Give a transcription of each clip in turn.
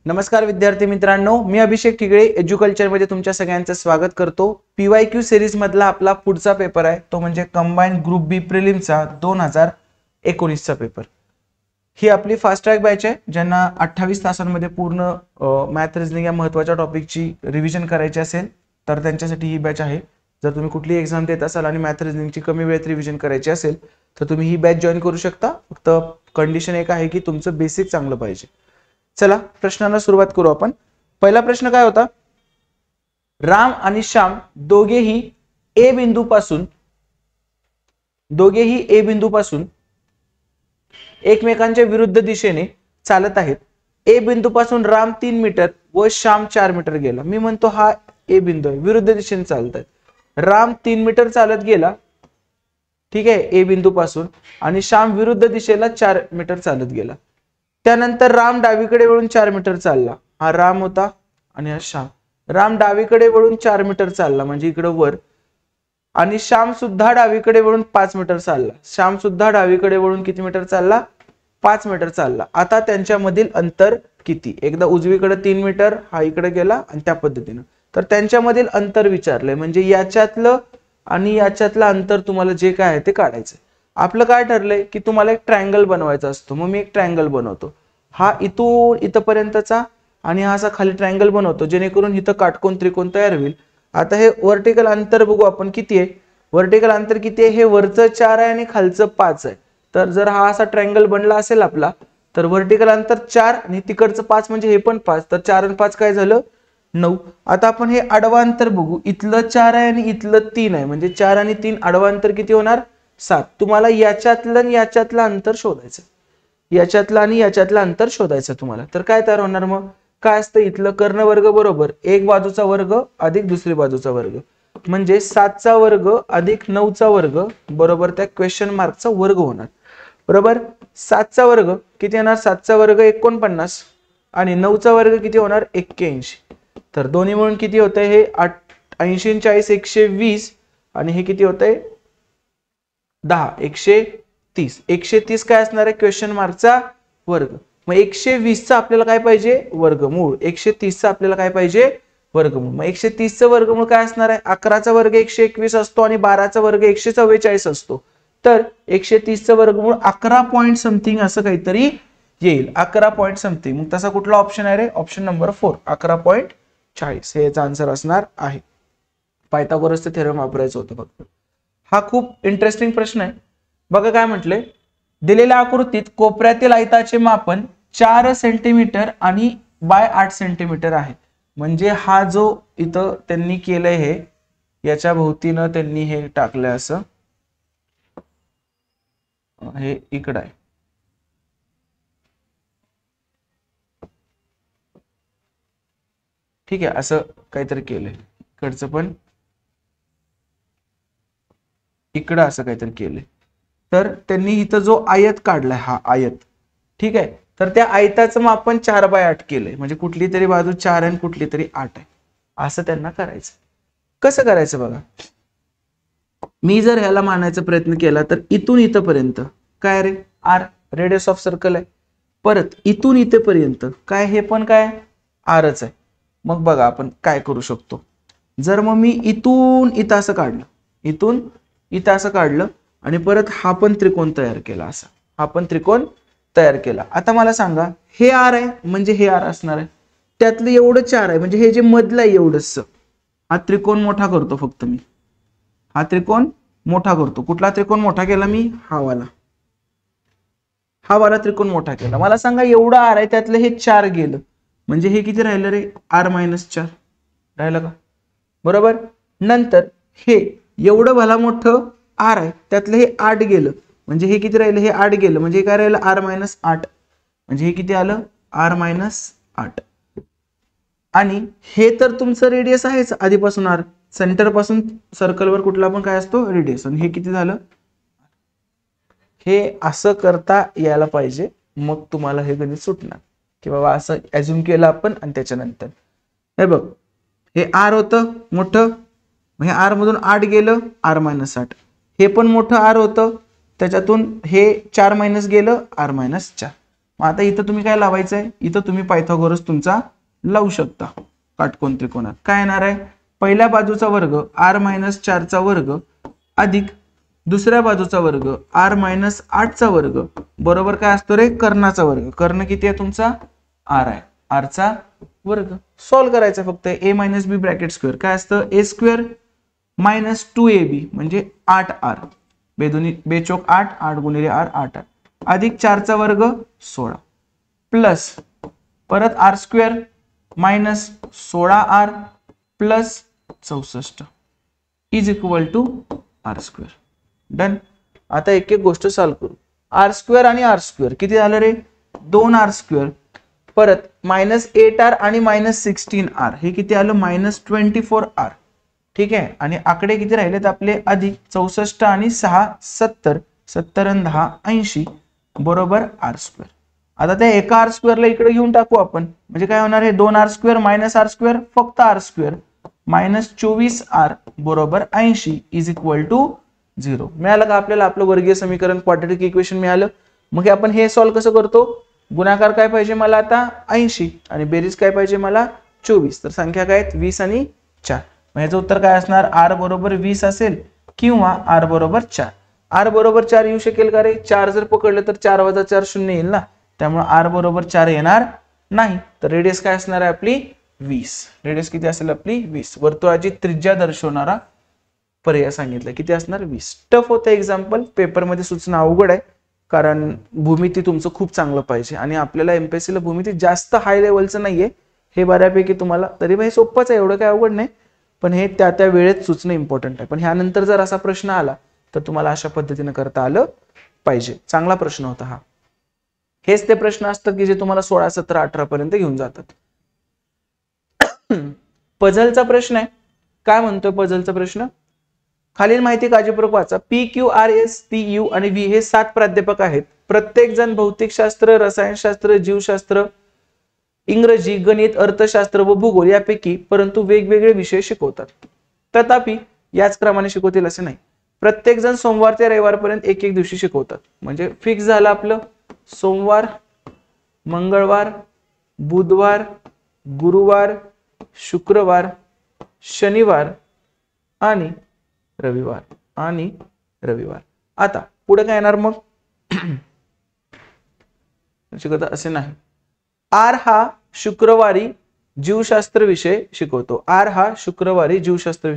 नमस्कार विद्यार्थी मित्रांनो, मी अभिषेक ठिगळे एज्युकल्चर मध्ये तुमच्या सगळ्यांचं स्वागत करतो। PYQ सिरीज मधला आपला पुढचा पेपर आहे तो म्हणजे कंबाइंड ग्रुप बी प्रिलिमचा 2019 चा पेपर। ही आपली फास्ट ट्रॅक बॅच आहे ज्यांना 28 तासांमध्ये पूर्ण मॅथ रिजनिंग या महत्त्वाच्या टॉपिकची रिव्हिजन करायची असेल तर त्यांच्यासाठी ही बॅच आहे। जर तुम्ही कुठली एग्जाम देत असाल आणि मॅथ रिजनिंगची कमी वेळेत रिव्हिजन करायची असेल तर तुम्ही ही बॅच जॉइन करू शकता। फक्त कंडिशन एक आहे की तुमचं बेसिक चांगलं पाहिजे। चला प्रश्नांना सुरुवात करू आपण। पहिला प्रश्न काय होता, राम आणि श्याम दोघेही ए बिंदूपासून एकमेकांच्या विरुद्ध दिशेने चालत आहेत। ए बिंदूपासून राम 3 मीटर व श्याम 4 मीटर गेला। मी म्हणतो हा ए बिंदू आहे, विरुद्ध दिशेने चालत आहेत। राम 3 मीटर चालत गेला, ठीक आहे, ए बिंदूपासून, आणि श्याम विरुद्ध दिशेला 4 मीटर चालत गेला। त्यानंतर राम डावीकडे वळून 4 मीटर चालला, हा राम होता आणि हा श्याम। राम डावीकडे वळून 4 मीटर चालला म्हणजे इकडे वर, आणि श्याम सुद्धा डावीकडे वळून 5 मीटर चालला। श्याम सुद्धा डावीकडे वळून किती मीटर चालला? 5 मीटर चालला। आता त्यांच्यामधील अंतर किती? एकदा उजवीकडे 3 मीटर, हा इकडे गेला आणि त्या पद्धतीने। तर त्यांच्यामधील अंतर विचारलंय म्हणजे याच्यातलं आणि याच्यातलं अंतर तुम्हाला जे काय आहे ते काढायचं। आपलं काय ठरलंय की तुम्हाला एक ट्रायंगल बनवायचा असतो। मग मी एक ट्रायंगल बनवतो, हा इथून इथपर्यंतचा आणि हा असा खाली ट्रायंगल बनवतो जेणेकरून इथं काटकोन त्रिकोण तयार होईल। आता हे वर्टिकल अंतर बघू आपण किती आहे। वर्टिकल अंतर किती आहे? हे वरचं 4 आहे आणि खालचं 5 आहे। तर जर हा असा ट्रायंगल बनला असेल आपला तर वर्टिकल अंतर 4 आणि तिकडचं 5 म्हणजे हे पण 5, तर 4 आणि 5 काय झालं? 9। आता आपण हे आडवा अंतर बघू, इथलं 4 आहे आणि इथलं 3 आहे म्हणजे 4 आणि 3 आडवा अंतर किती होणार? 7। तुम्हाला याच्यातलं आणि याच्यातलं अंतर शोधायचं, याच्यातलं आणि याच्यातलं अंतर शोधायचं तुम्हाला। तर काय तयार होणार? मग काय असतं, इथलं कर्ण वर्ग बरोबर एक बाजूचा वर्ग अधिक दुसरी बाजूचा वर्ग म्हणजे 7चा वर्ग अधिक 9चा वर्ग बरोबर त्या क्वेश्चन मार्कचा वर्ग होणार। बरोबर, 7चा वर्ग किती येणार? 7चा वर्ग 49 आणि 9चा वर्ग किती होणार? 81। तर दोन्ही मिळून किती होतंय? हे 80 40 120 आणि हे किती होतंय? 10 130। 130 काय असणार आहे? क्वेश्चन मार्कचा वर्ग। मग 120 चा आपल्याला काय पाहिजे? वर्गमूळ। 130 चा आपल्याला काय पाहिजे? वर्गमूळ। मग 130 चा वर्गमूळ काय असणार आहे? 11चा वर्ग 121 असतो आणि 12चा वर्ग 144 असतो। तर 130 चा वर्गमूळ 11 पॉइंट समथिंग असं काहीतरी येईल, 11 पॉइंट समथिंग। मग तसा कुठला ऑप्शन आहे रे? ऑप्शन नंबर 4, 11.40 हे याचा आन्सर असणार आहे। पायथागोरसचं थेरम वापरायचं होतं फक्त। हा खूप इंटरेस्टिंग प्रश्न आहे बघा। काय म्हटले, दिलेल्या आकृतीत कोपऱ्यातील आयताचे मापन 4 सेंटीमीटर आणि बाय 8 सेंटीमीटर आहे। म्हणजे हा जो इथं त्यांनी केलंय हे याच्या भोवतीनं त्यांनी हे टाकलंय असं, हे इकडं आहे, ठीक आहे, असं काहीतरी केलंय। इकडचं पण इकडं असं काहीतरी केलंय। तर त्यांनी इथं जो आयत काढलाय हा आयत, ठीक आहे, तर त्या आयताचं मापन 4/8 केलंय म्हणजे कुठली तरी बाजू 4 आणि कुठली तरी 8 आहे, असं त्यांना करायचं। कसं करायचं बघा, मी जर ह्याला मानायचा प्रयत्न केला तर इथून इथपर्यंत काय रे? आर, रेडियस ऑफ सर्कल आहे। परत इथून इथेपर्यंत काय? हे पण काय? आरच आहे। मग बघा आपण काय करू शकतो, जर मग मी इथून इथं असं काढलं, इथून इथं असं काढलं आणि परत हा पण त्रिकोण तयार केला, असा हा पण त्रिकोण तयार केला। आता मला सांगा, हे आर आहे म्हणजे हे आर असणार आहे, त्यातलं एवढं 4 आहे म्हणजे हे जे मधलं आहे एवढंच, हा त्रिकोण मोठा करतो फक्त मी, हा त्रिकोण मोठा करतो। कुठला त्रिकोण मोठा केला मी? हा वाला त्रिकोण मोठा केला। मला सांगा, एवढं आर आहे त्यातलं हे 4 गेलं म्हणजे हे किती राहिलं रे? R-4 राहिलं का? बरोबर। नंतर हे एवढं भला मोठं आर आहे त्यातलं हे 8 गेलं म्हणजे हे किती राहिलं? हे 8 गेलं म्हणजे काय राहिलं? R-8 म्हणजे हे किती आलं? R-8। आणि हे तर तुमचं रेडियस आहेच आधीपासून आर, सेंटर पासून सर्कलवर कुठला पण काय असतो? रेडियस। आणि हे किती झालं? हे असं करता यायला पाहिजे, मग तुम्हाला हे गणित सुटणार की बाबा असं ॲझ्युम केलं आपण। आणि त्याच्यानंतर हे बघ, हे आर होतं मोठं, हे आर मधून 8 गेलं, R-8। हे पण मोठं आर होतं त्याच्यातून हे 4 मायनस गेलं, R-4। मग आता इथं तुम्ही काय लावायचंय, इथं तुम्ही पायथागोरस तुमचा लावू शकता काटकोन त्रिकोणात. काय येणार आहे, पहिल्या बाजूचा वर्ग r-4 चा वर्ग अधिक दुसऱ्या बाजूचा वर्ग r-8 चा वर्ग बरोबर काय असतो रे, कर्णाचा वर्ग. कर्ण किती आहे तुमचा, r आहे, r चा वर्ग. सॉल्व्ह करायचं फक्त a - b ब्रॅकेट स्क्वेअर काय असतं, a स्क्वेअर मायनस 2ab म्हणजे 8r, बेदोनी बेचोक 8, 8 गुणिले r 8 अधिक 4 चा वर्ग 16 प्लस परत r square minus 16r plus 64 is equal to r square. Done. आता एक एक गोष्ट सॉल्व्ह करू. r स्क्वेअर आणि r स्क्वेअर किती झालं रे, 2r स्क्वेअर परत -8r आणि -16r हे किती आलं, -24r. ठीक आहे. आणि आकडे किती राहिलेत आपले, अधिक 64 आणि 6 70, 70 आणि 10 80 बरोबर r स्क्वेअर. आता त्या एका r स्क्वेअरला इकडे घेऊन टाकू आपण, म्हणजे काय होणार आहे, 2r square minus r square फक्त r स्क्वेअर -24r बरोबर 80 इज इक्वल टू 0. मिळालं का आपल्याला आपलं वर्गीय समीकरण, क्वाड्रॅटिक इक्वेशन मिळालं. मग आपण हे सॉल्व्ह कसं करतो, गुणाकार काय पाहिजे मला आता 80 आणि बेरीज काय पाहिजे मला 24. तर संख्या काय आहेत 20 आणि 4. मग याचं उत्तर काय असणार, r बरोबर 20 असेल किंवा r बरोबर 4. r बरोबर 4 येऊ शकेल का रे, 4 जर पकडलं तर 4 वजा 4 0 येईल ना, त्यामुळे r बरोबर 4 येणार नाही. तर रेडियस काय असणार आहे आपली 20. रेडियस किती असेल आपली 20. वर्तुळाची त्रिज्या दर्शवणारा पर्याय सांगितलं किती असणार 20. टफ होतं एक्झाम्पल, पेपरमध्ये सूचना अवघड आहे कारण भूमिती तुमचं खूप चांगलं पाहिजे आणि आपल्याला एमपीएससी ला भूमिती जास्त हाय लेवलचं नाहीये, हे बऱ्यापैकी तुम्हाला तरी हे सोपंच आहे, एवढं काय अवघड नाही, पण हे त्या त्या वेळेत सुचणं इम्पॉर्टंट आहे. पण ह्यानंतर जर असा प्रश्न आला तर तुम्हाला अशा पद्धतीने करता आलं पाहिजे. चांगला प्रश्न होता हा. हेच ते प्रश्न असतात की जे तुम्हाला 16 17 18 पर्यंत घेऊन जातात. पझलचा प्रश्न आहे. काय म्हणतोय पझलचा प्रश्न, खालील माहिती काळजीपूर्वक वाचा. P Q R S T U आणि व्ही हे 7 प्राध्यापक आहेत. प्रत्येक जण भौतिकशास्त्र, रसायनशास्त्र, जीवशास्त्र, इंग्रजी, गणित, अर्थशास्त्र व भूगोल यापैकी परंतु वेगवेगळे विषय शिकवतात. तथापि याच क्रमाने शिकवतील असे नाही. प्रत्येक जण सोमवार ते रविवार पर्यंत एक एक दिवशी शिकवतात. म्हणजे फिक्स झालं आपलं सोमवार, मंगळवार, बुधवार, गुरुवार, शुक्रवार, शनिवार आणि रविवार. आता पुढे काय येणार मग, शिकवता असे नाही. आर हा शुक्रवारी जीवशास्त्र विषय शिकवतो. आर शुक्रवारी जीवशास्त्र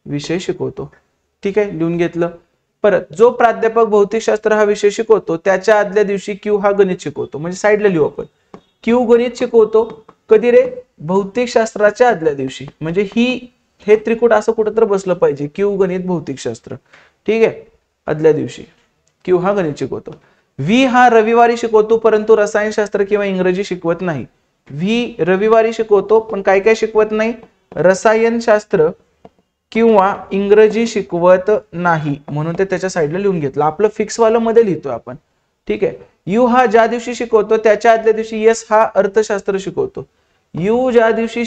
विषय शिकवतो. ठीक आहे, लिहून घेतलं. परत जो प्राध्यापक भौतिकशास्त्र हा विषय शिकवतो त्याच्या आदल्या दिवशी क्यू हा गणित शिकवतो. म्हणजे साईडला लिहू आपण, क्यू गणित शिकवतो कधी रे, भौतिकशास्त्राच्या आदल्या दिवशी. म्हणजे हे त्रिकूट असं कुठं तर बसलं पाहिजे, क्यू गणित भौतिकशास्त्र. ठीक आहे, आदल्या दिवशी क्यू हा गणित शिकवतो. व्ही हा रविवारी शिकवतो परंतु रसायनशास्त्र किंवा इंग्रजी शिकवत नाही. व्ही रविवारी शिकवतो पण काय काय शिकवत नाही, रसायनशास्त्र किंवा इंग्रजी शिकवत नाही, म्हणून ते त्याच्या साईडला लिहून घेतलं. आपलं फिक्स वालं मध्ये लिहितोय आपण. ठीक आहे. यू हा ज्या दिवशी शिकवतो त्याच्या आदल्या दिवशी यस हा अर्थशास्त्र शिकवतो. यू ज्या दिवशी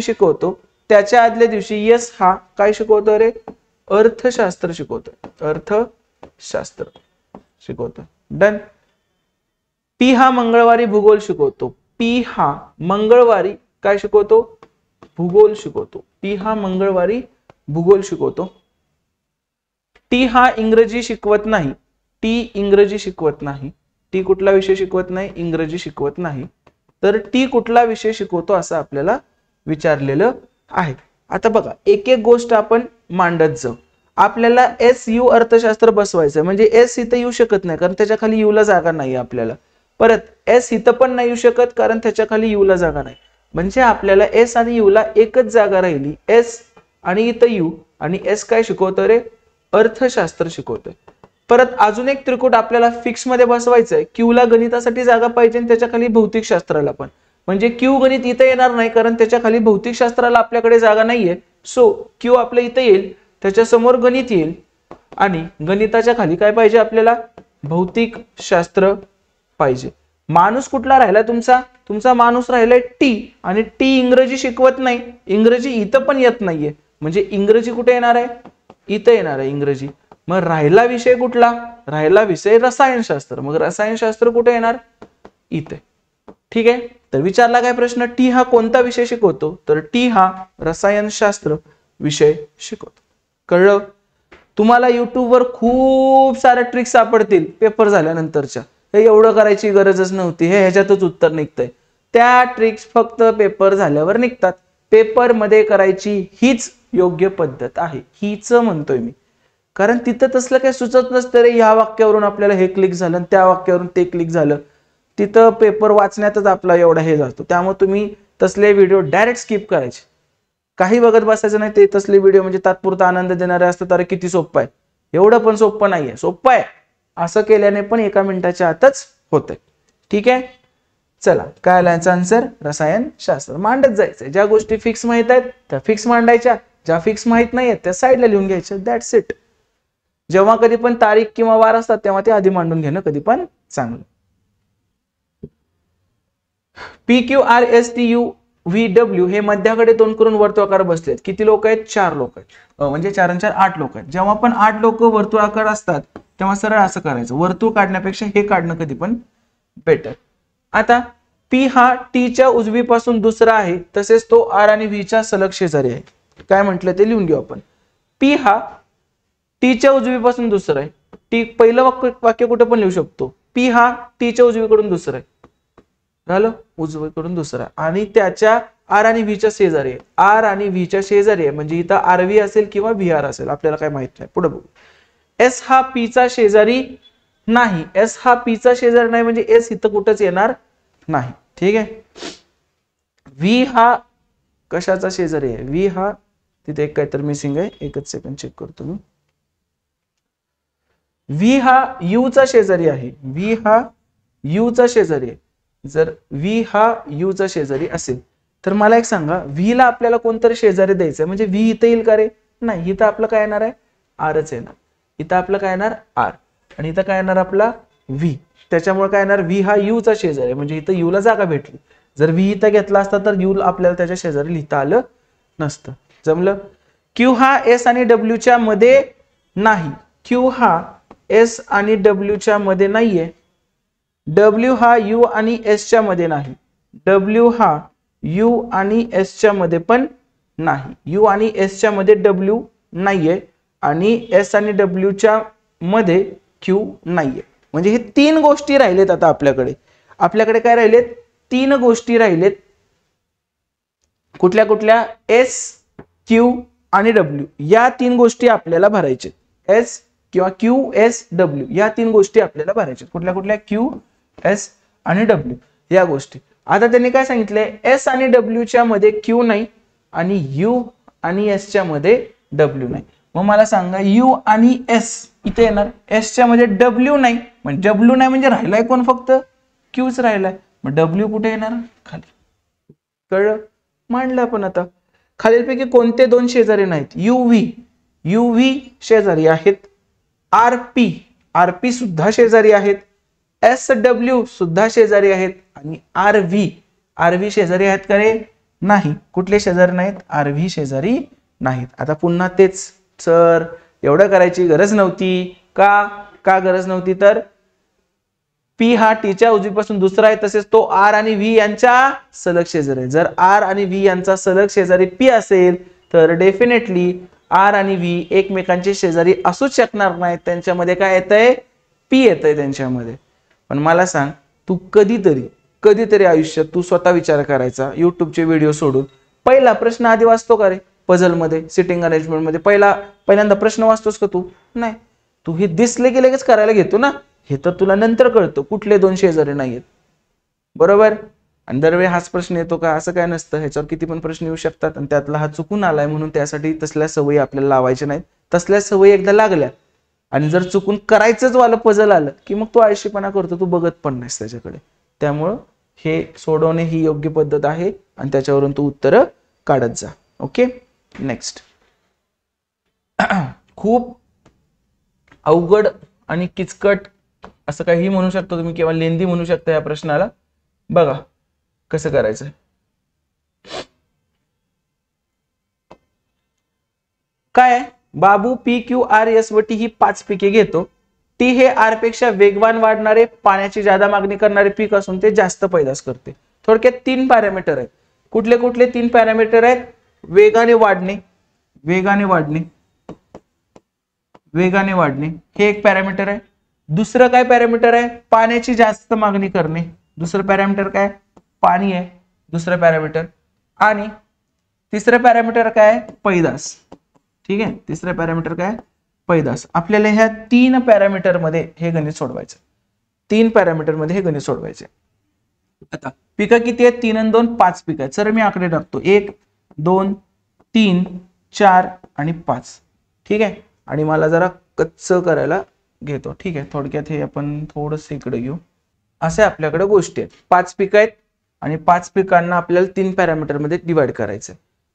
शिकवतो त्याच्या आदल्या दिवशी यस हा काय शिकवतो रे, अर्थशास्त्र शिकवतो. डन. पी हा मंगळवारी भूगोल शिकवतो. पी हा मंगळवारी काय शिकवतो, भूगोल शिकवतो. टी हा इंग्रजी शिकवत नाही. टी कुठला विषय शिकवत नाही, इंग्रजी शिकवत नाही. तर टी कुठला विषय शिकवतो असं आपल्याला विचारलेलं आहे. आता बघा एक एक गोष्ट आपण मांडत जाऊ. आपल्याला एस यू अर्थशास्त्र बसवायचं, म्हणजे एस इथं येऊ शकत नाही कारण त्याच्या खाली यू ला जागा नाही आपल्याला. परत एस इथं पण नाही येऊ शकत कारण त्याच्या खाली यू ला जागा नाही. म्हणजे आपल्याला एस आणि यू ला एकच जागा राहिली, एस आणि इथं यू, आणि एस काय शिकवतो रे, अर्थशास्त्र शिकवतोय. परत अजून एक त्रिकूट आपल्याला फिक्स मध्ये बसवायचंय. क्यू ला गणितासाठी जागा पाहिजे आणि त्याच्या खाली भौतिकशास्त्राला पण. म्हणजे क्यू गणित इथं येणार नाही कारण त्याच्या खाली भौतिकशास्त्राला आपल्याकडे जागा नाहीये. सो क्यू आपल्या इथं येईल, त्याच्या समोर गणित येईल आणि गणिताच्या खाली काय पाहिजे आपल्याला, भौतिक शास्त्र पाहिजे. माणूस कुठला राहिला तुमचा माणूस राहिलाय टी, आणि टी इंग्रजी शिकवत नाही, इंग्रजी इथं पण येत नाहीये. म्हणजे इंग्रजी कुठे येणार आहे, इथं येणार आहे इंग्रजी. मग राहिला विषय कुठला? राहिला विषय रसायनशास्त्र. मग रसायनशास्त्र कुठे येणार? इथे. ठीक आहे. तर विचारला काय प्रश्न, टी हा कोणता विषय शिकवतो? तर टी हा रसायनशास्त्र विषय शिकवतो. कळलं? तुम्हाला युट्यूबवर खूप साऱ्या ट्रिक्स सापडतील पेपर झाल्यानंतरच्या. हे एवढं करायची गरजच नव्हती, हे ह्याच्यातच उत्तर निघतंय. त्या ट्रिक्स फक्त पेपर झाल्यावर निघतात. पेपर मध्ये करायची हीच योग्य पद्धत आहे, हीच म्हणतोय मी. कारण तिथं तसलं काही सुचत नसतं रे, ह्या वाक्यावरून आपल्याला हे क्लिक झालं, त्या वाक्यावरून ते क्लिक झालं. तिथं पेपर वाचण्यातच आपला एवढा हे जातो. त्यामुळे तुम्ही तसले व्हिडिओ डायरेक्ट स्किप करायचे, काही बघत बसायचं नाही. ते तसले व्हिडिओ म्हणजे तात्पुरता आनंद देणारे असतात. तर किती सोपं आहे, एवढं पण सोपं नाहीये. सोपं आहे, असं केल्याने पण 1 मिनिटाच्या आतच होतंय. ठीक आहे. चला, काय आला याचा आन्सर? रसायनशास्त्र. मांडत जायचंय. ज्या गोष्टी फिक्स माहित आहेत त्या फिक्स मांडायच्या, ज्या फिक्स माहित नाहीयेत त्या साईडला लिहून घ्यायच्या. That's it. जेव्हा कधी पण तारीख किंवा वार असतात तेव्हा ते आधी मांडून घेणं कधी पण चांगलं. PQRSTUVW हे मध्याकडे तोंड करून वर्तुळाकार बसलेत. किती लोक आहेत? 4 लोक आहेत. म्हणजे 4 आणि 4 8 लोक आहेत. जेव्हा पण 8 लोक वर्तुळाकार असतात तेव्हा सरळ असं करायचं. वर्तुळ काढण्यापेक्षा हे काढणं कधी पण बेटर. आता P हा T च्या उजवीपासून दुसरा आहे, तसेच तो R आणि V च्या सलग शेजारी आहे. काय म्हटलं ते लिहून घेऊ आपण. P हा T च्या उजवीपासून दुसरा आहे. T पहिलं वाक्य कुठे पण लिहू शकतो. P हा T च्या उजवीकडून दुसरा आहे. झालं, उजवीकडून दुसरा. आणि त्याच्या R आणि V च्या शेजारी आहे. R आणि V च्या शेजारी आहे म्हणजे इथं RV असेल किंवा VR असेल, आपल्याला काय माहित नाही. पुढे बघू. S हा P चा शेजारी नाही. S हा P चा शेजारी नाही म्हणजे S इथं कुठंच येणार नाही. ठीक आहे. V हा कशाचा शेजारी आहे? V हा तिथे एक काहीतरी मिसिंग आहे, एकच सेकंड चेक करतो मी. V हा U चा शेजारी आहे. V हा U चा शेजारी आहे. जर V हा U चा शेजारी असेल तर मला एक सांगा, V ला आपल्याला कोणतरी शेजारी द्यायचं म्हणजे V इथे येईल का रे? नाही, इथं आपलं काय येणार आहे? Rच येणार. इथं आपलं काय येणार? R. आणि इथं काय येणार आपला? V. त्याच्यामुळे काय येणार? V हा U चा शेजारी आहे म्हणजे इथं U ला जागा भेटली. जर V इथं घेतला असता तर U आपल्याला त्याच्या शेजारी लिहिता आलं नसतं. जमलं? Q हा S आणि W च्या मध्ये नाही. Q हा S आणि W च्या मध्ये नाहीये. W हा U आणि S च्या मध्ये नाही. W हा U आणि S च्या मध्ये पण नाही. U आणि S च्या मध्ये W नाहीये आणि S आणि W च्या मध्ये Q नाहीये. म्हणजे हे 3 गोष्टी राहिलेत. आता आपल्याकडे काय राहिलेत? 3 गोष्टी राहिलेत. कुठल्या कुठल्या? S, Q आणि W. या 3 गोष्टी आपल्याला भरायचे. S किंवा Q, S, W या 3 गोष्टी आपल्याला भरायच्या. कुठल्या कुठल्या? Q, S आणि W या गोष्टी. आता त्यांनी काय सांगितलंय? S आणि W च्या मध्ये Q नाही आणि U आणि S च्या मध्ये W नाही. मग मला सांगा, U आणि S इथे येणार, S च्या मध्ये W नाही. म्हणजे W नाही म्हणजे राहिलाय कोण? फक्त Qच राहिलाय. मग W कुठे येणार? खाली. कळलं? मांडलं आपण. आता खालीलपैकी कोणते 2 शेजारी नाहीत? UV शेजारी आहेत. RP सुद्धा शेजारी आहेत. SW सुद्धा शेजारी आहेत आणि RV शेजारी आहेत का रे? नाही. कुठले शेजारी नाहीत? RV शेजारी नाहीत. आता पुन्हा तेच, सर एवढं करायची गरज नव्हती. का गरज नव्हती? तर P हा T च्या उजवीपासून दुसरा आहे, तसेच तो R आणि V यांच्या सलग शेजारी आहे. जर R आणि V यांचा सलग शेजारी P असेल तर डेफिनेटली R आणि V एकमेकांचे शेजारी असूच शकणार नाहीत. त्यांच्यामध्ये काय येतंय? P येतंय त्यांच्यामध्ये. पण मला सांग, तू कधीतरी आयुष्यात तू स्वतः विचार करायचा, युट्यूबचे व्हिडिओ सोडून पहिला प्रश्न आधी वाचतो का रे? पझल मध्ये, सिटिंग अरेंजमेंट मध्ये पहिल्यांदा प्रश्न वाचतोस का तू? नाही. तू हे दिसले की लगेच करायला घेतो ना. हे तर तुला नंतर कळतं कुठले 2 शेजारी नाहीयेत. बरोबर? आणि दरवेळी हाच प्रश्न येतो का? असं काय नसतं. ह्याच्यावर किती पण प्रश्न येऊ शकतात आणि त्यातला हा चुकून आलाय म्हणून त्यासाठी तसल्या सवयी आपल्याला लावायच्या नाहीत. तसल्या सवयी एकदा लागल्या आणि जर चुकून करायचंच वाला पझल आलं की मग तू आळशीपणा करतो, तू बघत पण नाहीस त्याच्याकडे. त्यामुळं हे सोडवणे ही योग्य पद्धत आहे आणि त्याच्यावरून तू उत्तरं काढत जा. Okay, next. खूप अवघड आणि किचकट असं काही म्हणू शकतो तुम्ही किंवा लेंदी म्हणू शकता या प्रश्नाला. बघा कसं करायचं. काय बाबू पी क्यू आर एस व टी ही 5 पिके घेतो. टी हे आर पेक्षा वेगवान वाढणारे पाण्याची जादा मागणी करणारे पीक असून ते जास्त पैदास करते. थोडक्यात 3 पॅरामीटर आहेत. कुठले कुठले 3 पॅरामीटर आहेत? वेगाने वाढणे, वेगाने वाढणे, वेगाने वाढणे हे एक पॅरामीटर आहे. दुसरं काय पॅरामीटर आहे? पाण्याची जास्त मागणी करणे. दुसरं पॅरामीटर काय? पाणी आहे दुसरं पॅरामीटर. आणि तिसरं पॅरामीटर काय? पैदास. ठीक आहे, तिसरं पॅरामीटर काय? पैदास. आपल्याला ह्या 3 पॅरामीटर मध्ये हे गणित सोडवायचं. 3 पॅरामीटर मध्ये हे गणित सोडवायचे. आता पिकं किती आहेत? 3 आणि 2 5 पिकं आहेत. सर मी आकडे टाकतो 1 2 3 4 आणि 5. ठीक आहे, आणि मला जरा कच्च करायला घेतो. ठीक आहे, थोडक्यात हे आपण थोडस इकडे घेऊ. असे आपल्याकडे गोष्टी आहेत. 5 पिकं आहेत आणि 5 पिकांना आपल्याला 3 पॅरामीटर मध्ये डिवाइड करायचं.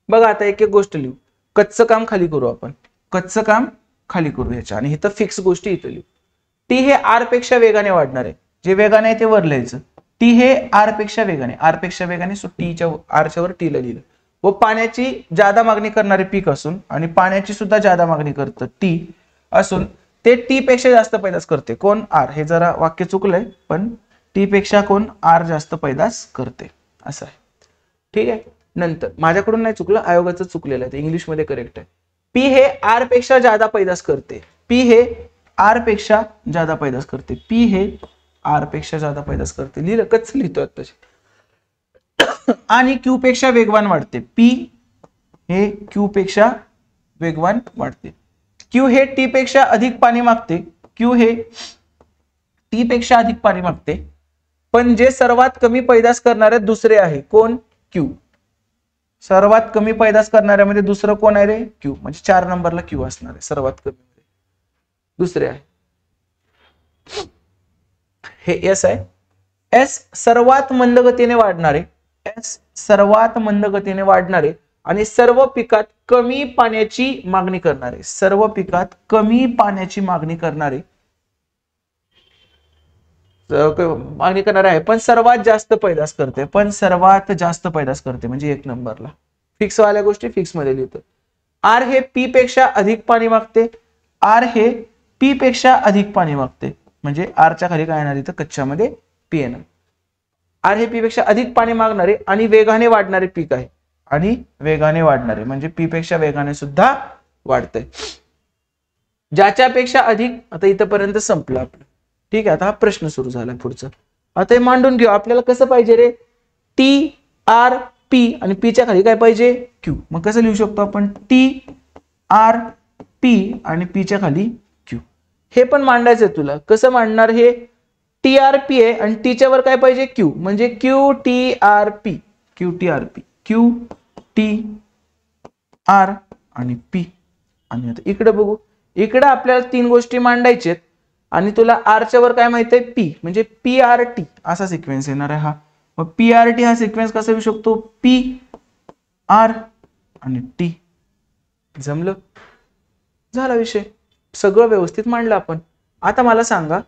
बघा आता एक एक गोष्ट लिहू. कच्चं काम खाली करू आपण. कच्चं काम खाली करू ह्याच्या आणि इथं फिक्स गोष्टी इथं लिहू. टी हे आर पेक्षा वेगाने वाढणार आहे. जे वेगाने आहे ते वर लिहायचं. टी हे आर पेक्षा वेगाने, आर पेक्षा वेगाने, सो टीच्या आरच्या वर टीला लिहिलं. व पाण्याची जादा मागणी करणारे पीक असून आणि पाण्याची सुद्धा जादा मागणी करतं टी असून ते टी पेक्षा जास्त पैदास करते. कोण? आर. हे जरा वाक्य चुकलंय पण टी पेक्षा कोण? आर जास्त पैदास करते असं आहे. ठीक आहे, नंतर माझ्याकडून नाही चुकलं, आयोगाचं चुकलेलं आहे, इंग्लिश मध्ये करेक्ट आहे. पी हे आर पेक्षा जादा पैदास करते. पी हे आर पेक्षा जादा पैदास करते. पी हे आर पेक्षा जादा पैदास करते. लिहिलं कच लिहितोय तसे. आणि क्यू पेक्षा वेगवान वाढते. पी हे क्यू पेक्षा वेगवान वाढते. क्यू हे टी पेक्षा अधिक पाणी मागते. क्यू हे टी पेक्षा अधिक पाणी मागते, पण जे सर्वात कमी पैदास करणारे दुसरे आहे. कोण? क्यू. सर्वात कमी पैदास करणाऱ्यामध्ये दुसरं कोण आहे रे? क्यू. म्हणजे 4 नंबरला क्यू असणार आहे. सर्वात कमी दुसरे आहे हे एस आहे. एस सर्वात मंद गतीने वाढणारे. एस सर्वात मंद गतीने वाढणारे आणि सर्व पिकात कमी पाण्याची मागणी करणारे. सर्व पिकात कमी पाण्याची मागणी करणारे मागणी करणार आहे, पण सर्वात जास्त पैदास करते. पण सर्वात जास्त पैदास करते म्हणजे 1 नंबरला. फिक्स वाल्या गोष्टी फिक्स मध्ये लिहितो. आर हे पी पेक्षा अधिक पाणी मागते. आर हे पी पेक्षा अधिक पाणी मागते म्हणजे आरच्या खाली काय येणार इथं? कच्च्यामध्ये पी येणार. आर हे पी पेक्षा अधिक पाणी मागणारे आणि वेगाने वाढणारे पीक आहे. आणि वेगाने वाढणारे म्हणजे पी पेक्षा वेगाने सुद्धा वाढते. ज्याच्यापेक्षा अधिक. आता इथपर्यंत संपलं आपलं. ठीक आहे, आता हा प्रश्न सुरू झाला पुढचा. आता हे मांडून घेऊ. आपल्याला कसं पाहिजे रे? टी आर पी आणि पीच्या खाली काय पाहिजे? क्यू. मग कसं लिहू शकतो आपण? टी आर पी आणि पीच्या खाली क्यू. हे पण मांडायचंय तुला. कसं मांडणार हे? टी आर पी आहे आणि टीच्या वर काय पाहिजे? क्यू. म्हणजे Q T R P. Q T R P. Q T R आणि पी. आणि आता इकडे बघू. इकडे आपल्याला 3 गोष्टी मांडायच्या आहेत आणि तुला आरच्या वर काय माहित आहे? पी. म्हणजे पी आर टी असा सिक्वेन्स येणार आहे हा. मग पी आर टी हा सिक्वेन्स कसा येऊ शकतो? पी आर आणि टी. जमलं? झाला विषय. सगळं व्यवस्थित मांडलं आपण. आता मला सांगा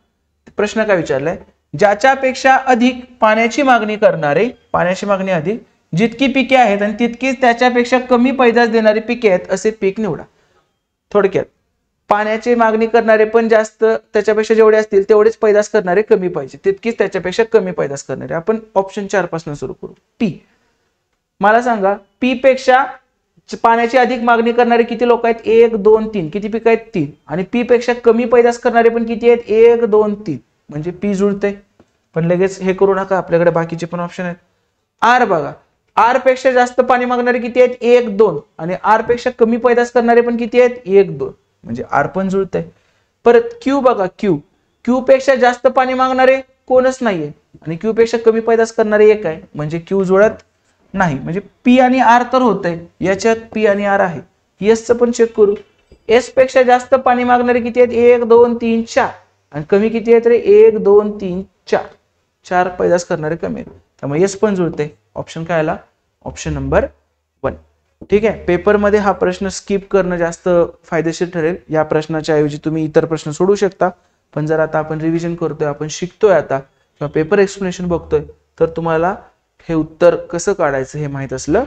प्रश्न काय विचारलाय? ज्याच्यापेक्षा अधिक पाण्याची मागणी करणारे, पाण्याची मागणी अधिक जितकी पिके आहेत आणि तितकीच त्याच्यापेक्षा कमी पैदास देणारी पिके आहेत असे पीक निवडा. थोडक्यात पाण्याची मागणी करणारे पण जास्त, त्याच्यापेक्षा जेवढे असतील तेवढेच पैदास करणारे कमी पाहिजे, तितकीच त्याच्यापेक्षा कमी पैदास करणारे. आपण ऑप्शन 4 पासून सुरू करू. पी. मला सांगा पी पेक्षा पाण्याची अधिक मागणी करणारे किती लोक आहेत? 1 2 3. किती पिकं आहेत? 3. आणि पी पेक्षा कमी पैदास करणारे पण किती आहेत? 1 2 3. म्हणजे पी जुळते. पण लगेच हे करू नका, आपल्याकडे बाकीचे पण ऑप्शन आहेत. आर बघा. आर पेक्षा जास्त पाणी मागणारे किती आहेत? 1 2. आणि आर पेक्षा कमी पैदास करणारे पण किती आहेत? 1 2. म्हणजे आर पण जुळतंय. परत क्यू बघा. क्यू. क्यू पेक्षा जास्त पाणी मागणारे कोणच नाहीये आणि क्यू पेक्षा कमी पैदास करणारे एक आहे म्हणजे क्यू जुळत नाही. म्हणजे पी आणि आर तर होतंय, याच्यात पी आणि आर आहे. एस चं पण चेक करू. एस पेक्षा जास्त पाणी मागणारे किती आहेत? 1 2 3 4. आणि कमी किती आहेत रे? 1 2 3 4. 4 पैदास करणारे कमी आहेत, त्यामुळे एस पण जुळते. ऑप्शन काय आला? Option number 1. ठीक आहे, पेपरमध्ये हा प्रश्न स्किप करणं जास्त फायदेशीर ठरेल. या प्रश्नाच्या ऐवजी तुम्ही इतर प्रश्न सोडू शकता. पण जर आता आपण रिव्हिजन करतोय, आपण शिकतोय आता किंवा पेपर एक्सप्लेनेशन बघतोय, तर तुम्हाला हे उत्तर कसं काढायचं हे माहित असलं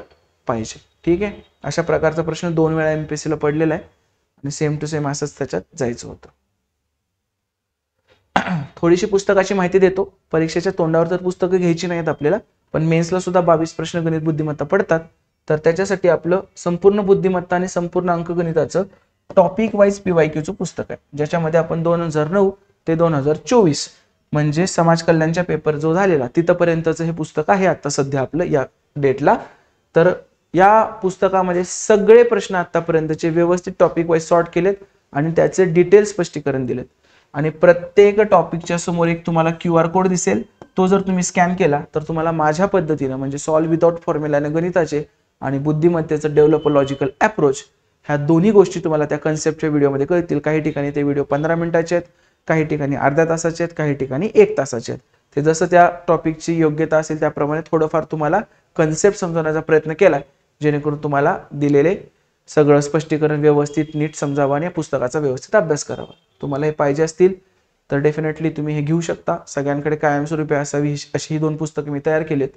पाहिजे. ठीक आहे, अशा प्रकारचा प्रश्न 2 वेळा एमपीएससी ला पडलेला आहे. आणि सेम टू सेम असंच त्याच्यात जायचं होतं. थोडीशी पुस्तकाची माहिती देतो. परीक्षेच्या तोंडावर तर पुस्तकं घ्यायची नाहीत आपल्याला, पण मेन्सला सुद्धा 22 प्रश्न गणित बुद्धिमत्ता पडतात. तर त्याच्यासाठी आपलं संपूर्ण बुद्धिमत्ता आणि संपूर्ण अंकगणिताचं टॉपिक वाईज PYQचं पुस्तक आहे, ज्याच्यामध्ये आपण 2009 ते 2024 म्हणजे समाज कल्याणच्या पेपर जो झालेला तिथपर्यंतचं हे पुस्तक आहे आता सध्या आपलं या डेटला. तर या पुस्तकामध्ये सगळे प्रश्न आतापर्यंतचे व्यवस्थित टॉपिक वाईज सॉर्ट केलेत आणि त्याचे डिटेल स्पष्टीकरण दिलेत. आणि प्रत्येक टॉपिकच्या समोर एक तुम्हाला QR कोड दिसेल. तो जर तुम्ही स्कॅन केला तर तुम्हाला माझ्या पद्धतीनं म्हणजे सॉल्व विदाउट फॉर्म्युलाने गणिताचे आणि बुद्धिमत्तेचं डेव्हलप लॉजिकल अप्रोच ह्या दोन्ही गोष्टी तुम्हाला त्या कन्सेप्टच्या व्हिडिओमध्ये कळतील. काही ठिकाणी ते व्हिडिओ 15 मिनिटाचे आहेत, काही ठिकाणी अर्ध्या तासाचे आहेत, काही ठिकाणी 1 तासाचे आहेत. ते जसं त्या टॉपिकची योग्यता असेल त्याप्रमाणे थोडंफार तुम्हाला कन्सेप्ट समजवण्याचा प्रयत्न केलाय, जेणेकरून तुम्हाला दिलेले सगळं स्पष्टीकरण व्यवस्थित नीट समजावं आणि या पुस्तकाचा व्यवस्थित अभ्यास करावा. तुम्हाला हे पाहिजे असतील तर डेफिनेटली तुम्ही हे घेऊ शकता. सगळ्यांकडे कायमस्वरूपी असावी अशी ही 2 पुस्तकं मी तयार केलीत.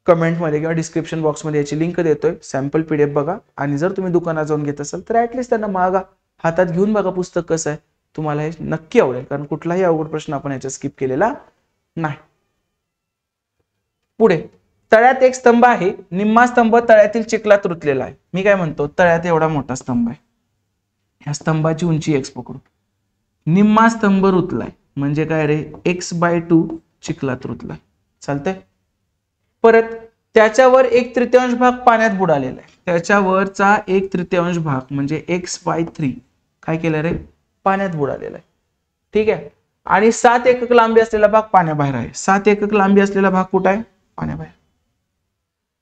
कमेंटमध्ये किंवा डिस्क्रिप्शन बॉक्समध्ये याची लिंक देतोय. सॅम्पल PDF बघा आणि जर तुम्ही दुकानात जाऊन घेत असाल तर ऍटलिस्ट त्यांना मागा, हातात घेऊन बघा पुस्तक कसं आहे. तुम्हाला हे नक्की आवडेल, कारण कुठलाही अवघड प्रश्न आपण याच्यात स्किप केलेला नाही. पुढे तळ्यात एक स्तंभ आहे, निम्मा स्तंभ तळ्यातील चिखलात रुतलेला आहे. मी काय म्हणतो, तळ्यात एवढा मोठा स्तंभ आहे, ह्या स्तंभाची उंची x पकडू, निम्मा स्तंभ रुतलाय म्हणजे काय रे, x/2 चिखलात रुतलाय. चालतंय. परत त्याच्यावर 1/3 भाग पाण्यात बुडालेला आहे. त्याच्यावरचा 1/3 भाग म्हणजे x/3 काय केलं रे, पाण्यात बुडालेला आहे. ठीक आहे. आणि 7 एकक लांबी असलेला भाग पाण्याबाहेर आहे. 7 एकक लांबी असलेला भाग कुठं आहे, पाण्याबाहेर.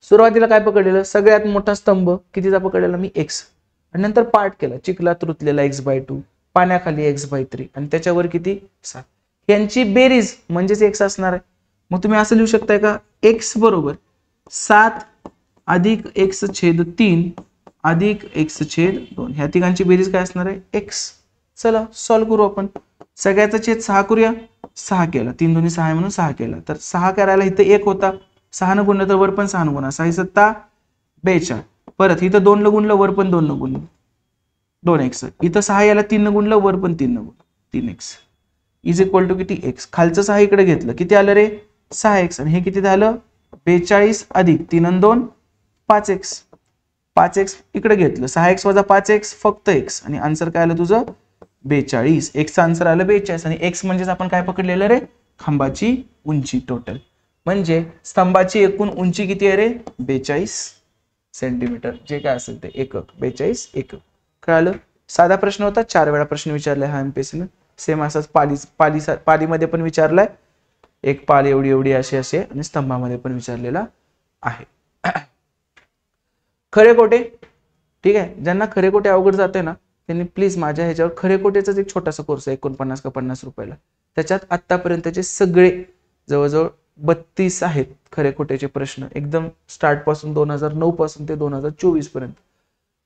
सुरुवातीला काय पकडलेलं, सगळ्यात मोठा स्तंभ कितीचा पकडलेला मी, x, आणि नंतर पार्ट केला, चिखलात रुतलेला x/2, पाण्याखाली x/3 आणि त्याच्यावर किती, 7. यांची बेरीज म्हणजेच x असणार आहे. मग तुम्ही असं लिहू शकताय का, x बरोबर 7 अधिक x/3 अधिक x/2. ह्या तिघांची बेरीज काय असणार आहे, x. चला सॉल्व्ह करू आपण. सगळ्याचा छेद 6 करूया. 6 केला, 3 2 6 म्हणून 6 केला. तर 6 करायला इथं 1 होता, 6 न गुणलं तर वर पण 6 न गुणा, 6 7 42. परत इथं 2 न गुणलं वर पण 2 न गुणलं 2x. इथं 6 याला 3 न गुणलं वर पण 3 न गुणलं 3x इज इक्वल टू किती, x. खालचं 6 इकडे घेतलं, किती आलं रे, 6x. आणि हे किती झालं, 42 अधिक 3 आणि 2 5x. 5x इकडे घेतलं, 6x वजा 5x फक्त x, आणि आन्सर काय आलं तुझं 42. x चं आन्सर आलं 42. आणि x म्हणजेच आपण काय पकडलेलं रे, खांबाची उंची टोटल. म्हणजे स्तंभाची एकूण उंची किती आहे रे, 42 सेंटीमीटर. जे काय असेल ते एकक, 42 एकक. कळालं. साधा प्रश्न होता, 4 वेळा प्रश्न विचारलाय हा MPSC ने. सेम असाच पालीमध्ये पण विचारलाय, एक पाल एवढी एवढी अशी असे, आणि स्तंभामध्ये पण विचारलेला आहे. खरे खोटे, ठीक आहे. ज्यांना खरे खोटे अवघड जाते ना त्यांनी प्लीज माझ्या ह्याच्यावर खरे खोटेचाच एक छोटासा कोर्स आहे 49 का 50 रुपयाला. त्याच्यात आतापर्यंतचे सगळे जवळजवळ 32 आहेत खरे खोटेचे प्रश्न, एकदम स्टार्ट पासून 2009 पासून ते 2024 पर्यंत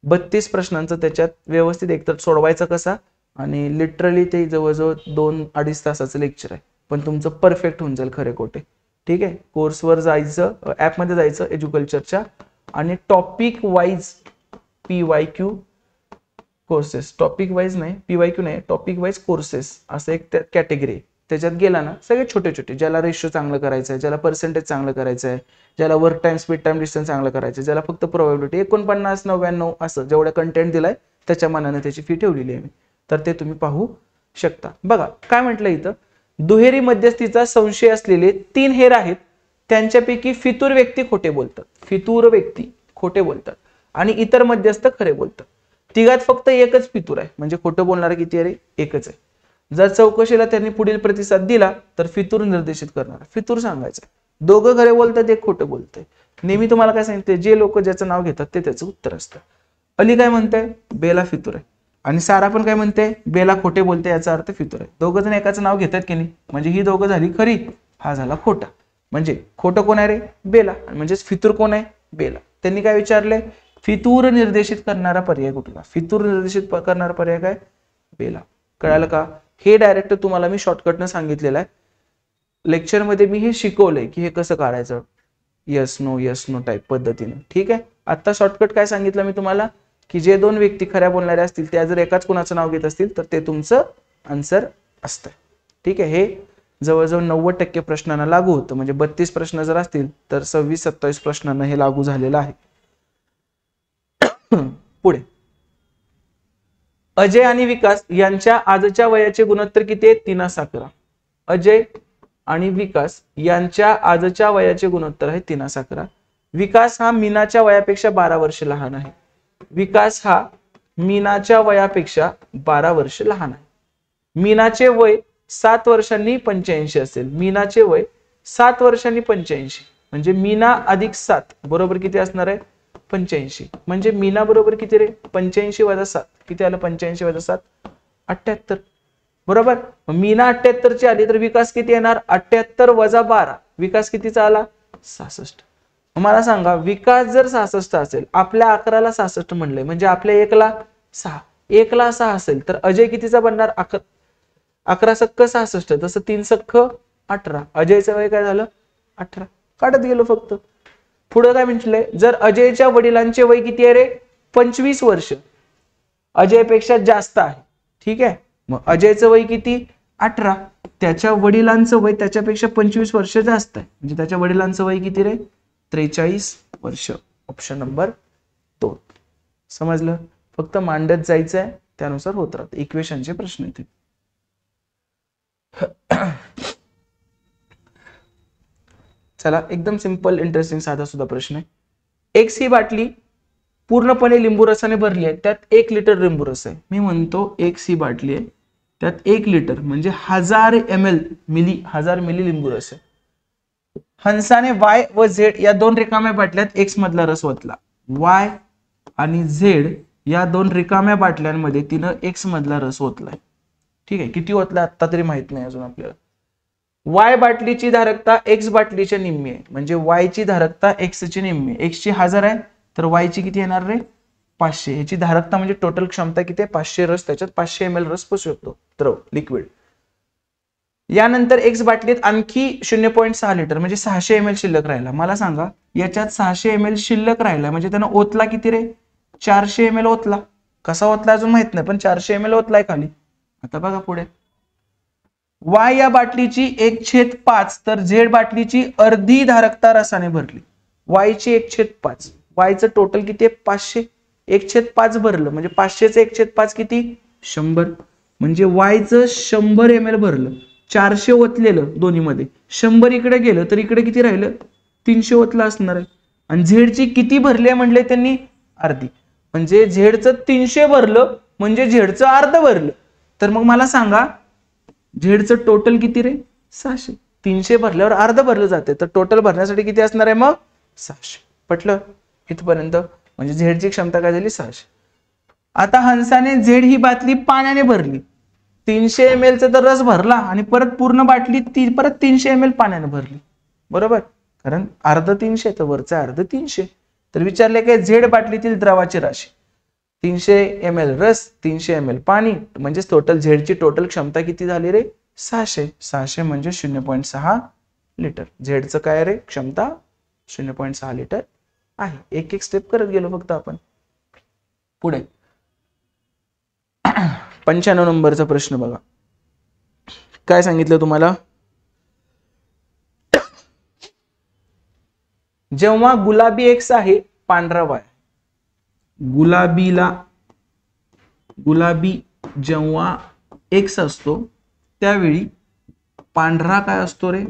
32 प्रश्नांचं त्याच्यात व्यवस्थित एकतर सोडवायचं कसा, आणि लिटरली ते जवळजवळ 2-2.5 तासाचं लेक्चर आहे, पण तुमचं परफेक्ट होऊन जाईल खरे खोटे. ठीक आहे. कोर्सवर जायचं, ऍपमध्ये जायचं एज्युकल्चरच्या, आणि topic wise PYQ courses, topic wise नाही, PYQ नाही, टॉपिक वाईज कोर्सेस असं एक कॅटेगरी. त्याच्यात गेला ना सगळे छोटे छोटे, ज्याला रेशो चांगलं करायचं आहे, ज्याला पर्सेंटेज चांगलं करायचं आहे, ज्याला work time speed time distance चांगलं करायचं आहे, ज्याला फक्त प्रोबॅबिलिटी 49 99 असं जेवढं कंटेंट दिलाय त्याच्या मानाने त्याची फी ठेवलेली आहे मी. तर ते तुम्ही पाहू शकता. बघा काय म्हटलं इथं, दुहेरी मध्यस्थीचा संशय असलेले 3 हेर आहेत, त्यांच्यापैकी फितूर व्यक्ती खोटे बोलतात, फितूर व्यक्ती खोटे बोलतात आणि इतर मध्यस्थ खरे बोलतात. तिघात फक्त एकच फितूर आहे, म्हणजे खोटं बोलणारा किती आहे रे, एकच आहे. जर चौकशीला त्यांनी पुढील प्रतिसाद दिला तर फितूर निर्देशित करणार, फितूर सांगायचं. दोघं खरे बोलतात, एक खोटं बोलतंय. नेहमी तुम्हाला काय सांगितलं, जे लोक ज्याचं नाव घेतात ते त्याचं उत्तर असतं. अली काय म्हणते, बेला फितूर आहे, आणि सारा पण काय म्हणते, बेला खोटे बोलते, याचा अर्थ फितूर आहे. दोघं जण एकाचं नाव घेतात की नाही, म्हणजे ही दोघं झाली खरी, हा झाला खोटा. म्हणजे खोटं कोण आहे रे, बेला, म्हणजेच फितूर कोण आहे, बेला. त्यांनी काय विचारले, फितूर निर्देशित करणारा पर्याय कुठला, फितूर निर्देशित करणारा पर्याय काय, बेला. कळालं का. हे डायरेक्ट तुम्हाला मी शॉर्टकटनं सांगितलेलं आहे. लेक्चरमध्ये मी हे शिकवलंय की हे कसं काढायचं, यस नो टाईप पद्धतीने. ठीक आहे. आता शॉर्टकट काय सांगितलं मी तुम्हाला, की जे दोन व्यक्ती खऱ्या बोलणाऱ्या असतील त्या जर एकाच कुणाचं नाव घेत असतील तर ते तुमचं आन्सर असतं. ठीक आहे, हे जवळजवळ 90% प्रश्नांना लागू होतं. म्हणजे 32 प्रश्न जर असतील तर 26-27 प्रश्नांना हे लागू झालेलं आहे. पुढे, अजय आणि विकास यांच्या आजच्या वयाचे गुणोत्तर किती आहे? 3:11. अजय आणि विकास यांच्या आजच्या वयाचे गुणोत्तर आहे 3:11. विकास हा मीनाच्या वयापेक्षा 12 वर्ष लहान आहे. विकास हा मीनाच्या वयापेक्षा 12 वर्ष लहान आहे. मीनाचे वय 7 वर्षांनी 85 असेल. मीनाचे वय 7 वर्षांनी 85 म्हणजे मीना अधिक 7 बरोबर किती असणार आहे? 85. म्हणजे मीना बरोबर किती रे? 85 वजा 7 किती आलं? 85 वजा 7 78. बरोबर. मीना 78 ची आली तर विकास किती येणार? 78 वजा 12 विकास कितीचा आला? 66. मला सांगा, विकास जर 66 असेल, आपल्या 11ला 66 म्हणलंय म्हणजे आपल्या 1ला 6, 1ला 6 असेल तर अजय कितीचा बनणार? 11 सक्क 66, तसं 3 सक्क 18. अजयचं वय काय झालं? 18. काढत गेलो फक्त. पुढे काय म्हटलंय? जर अजयच्या वडिलांचे वय किती आहे रे? 25 वर्ष अजयपेक्षा जास्त आहे. ठीक आहे, मग अजयचं वय किती? 18. त्याच्या वडिलांचं वय त्याच्यापेक्षा 25 वर्ष जास्त आहे म्हणजे त्याच्या वडिलांचं वय किती रे? 43 वर्ष. Option number 2. समजलं? फक्त मांडत जायचंय, त्यानुसार होत राहतं. इक्वेशनचे प्रश्न येतील. चला, एकदम सिंपल इंटरेस्टिंग साधा सुद्धा प्रश्न आहे. एक्स ही बाटली पूर्णपणे लिंबू रसाने भरली आहे, त्यात 1 लिटर लिंबू रस आहे. मी म्हणतो एक्स ही बाटली आहे, त्यात 1 लिटर म्हणजे 1000 मिली लिंबू रस आहे. हंसाने वाय व झेड या दोन रिकाम्या बाटल्यात एक्स मधला रस ओतला. वाय आणि झेड या दोन रिकाम्या बाटल्यांमध्ये तिनं एक्स मधला रस ओतलाय. ठीक आहे, किती ओतला आता तरी माहित नाही अजून आपल्याला. वाय बाटलीची धारकता एक्स बाटलीच्या निम्मी आहे म्हणजे वाय ची धारकता एक्स ची निम्मी आहे. एक्स ची 1000 आहे तर वाय ची किती येणार रे? 500. याची धारकता म्हणजे टोटल क्षमता किती आहे? 500 रस, त्याच्यात 500 ml रस पसरू शकतो, द्रव लिक्विड. यानंतर एक्स बाटलीत आणखी 0.6 लिटर म्हणजे 600 ml शिल्लक राहिला. मला सांगा, याच्यात 600 ml शिल्लक राहिला म्हणजे त्यानं ओतला किती रे? 400 ml ओतला. कसा ओतला अजून माहित नाही, पण 400 ml ओतलाय खाली. आता बघा पुढे, वाय या बाटलीची 1/5 तर झेड बाटलीची अर्धी धारकता रसाने भरली. वाय ची 1/5, वायचं टोटल किती आहे? 500. 1/5 भरलं म्हणजे 500चं 1/5 किती? 100. म्हणजे वायचं 100 ml भरलं, 400 ओतलेलं दोन्ही मध्ये, 100 इकडे गेलं तर इकडे किती राहिलं? 300 ओतलं असणार आहे. आणि झेडची किती भरली म्हणले त्यांनी? अर्धी. म्हणजे झेडचं 300 भरलं म्हणजे झेडचं अर्ध भरलं. तर मग मला सांगा, झेडचं टोटल किती रे? 600. 300 भरल्यावर अर्ध भरलं जाते तर टोटल भरण्यासाठी किती असणार आहे मग? 600. पटलं इथपर्यंत? म्हणजे झेडची क्षमता काय झाली? 600. आता हंसाने झेड ही बाटली पाण्याने भरली. 300 ml चा तर रस भरला आणि परत पूर्ण बाटली परत 300 ml पाण्याने भरली. बरोबर, कारण अर्ध 300 तर वरचं अर्ध 300. तर विचारले काय? झेड बाटलीतील द्रवाची राशी. 300 ml रस, 300 ml पाणी, म्हणजे टोटल झेडची टोटल क्षमता किती झाली रे? 600. 600 म्हणजे 0.6 लिटर. झेडचं काय रे? क्षमता 0.6 लिटर आहे. एक एक स्टेप करत गेलो फक्त आपण. पुढे 95 नंबरचा प्रश्न बघा. काय सांगितलं तुम्हाला? जेव्हा गुलाबी एक्स आहे, पांढरा वाय. गुलाबी जेव्हा एक्स असतो त्यावेळी पांढरा काय असतो रे?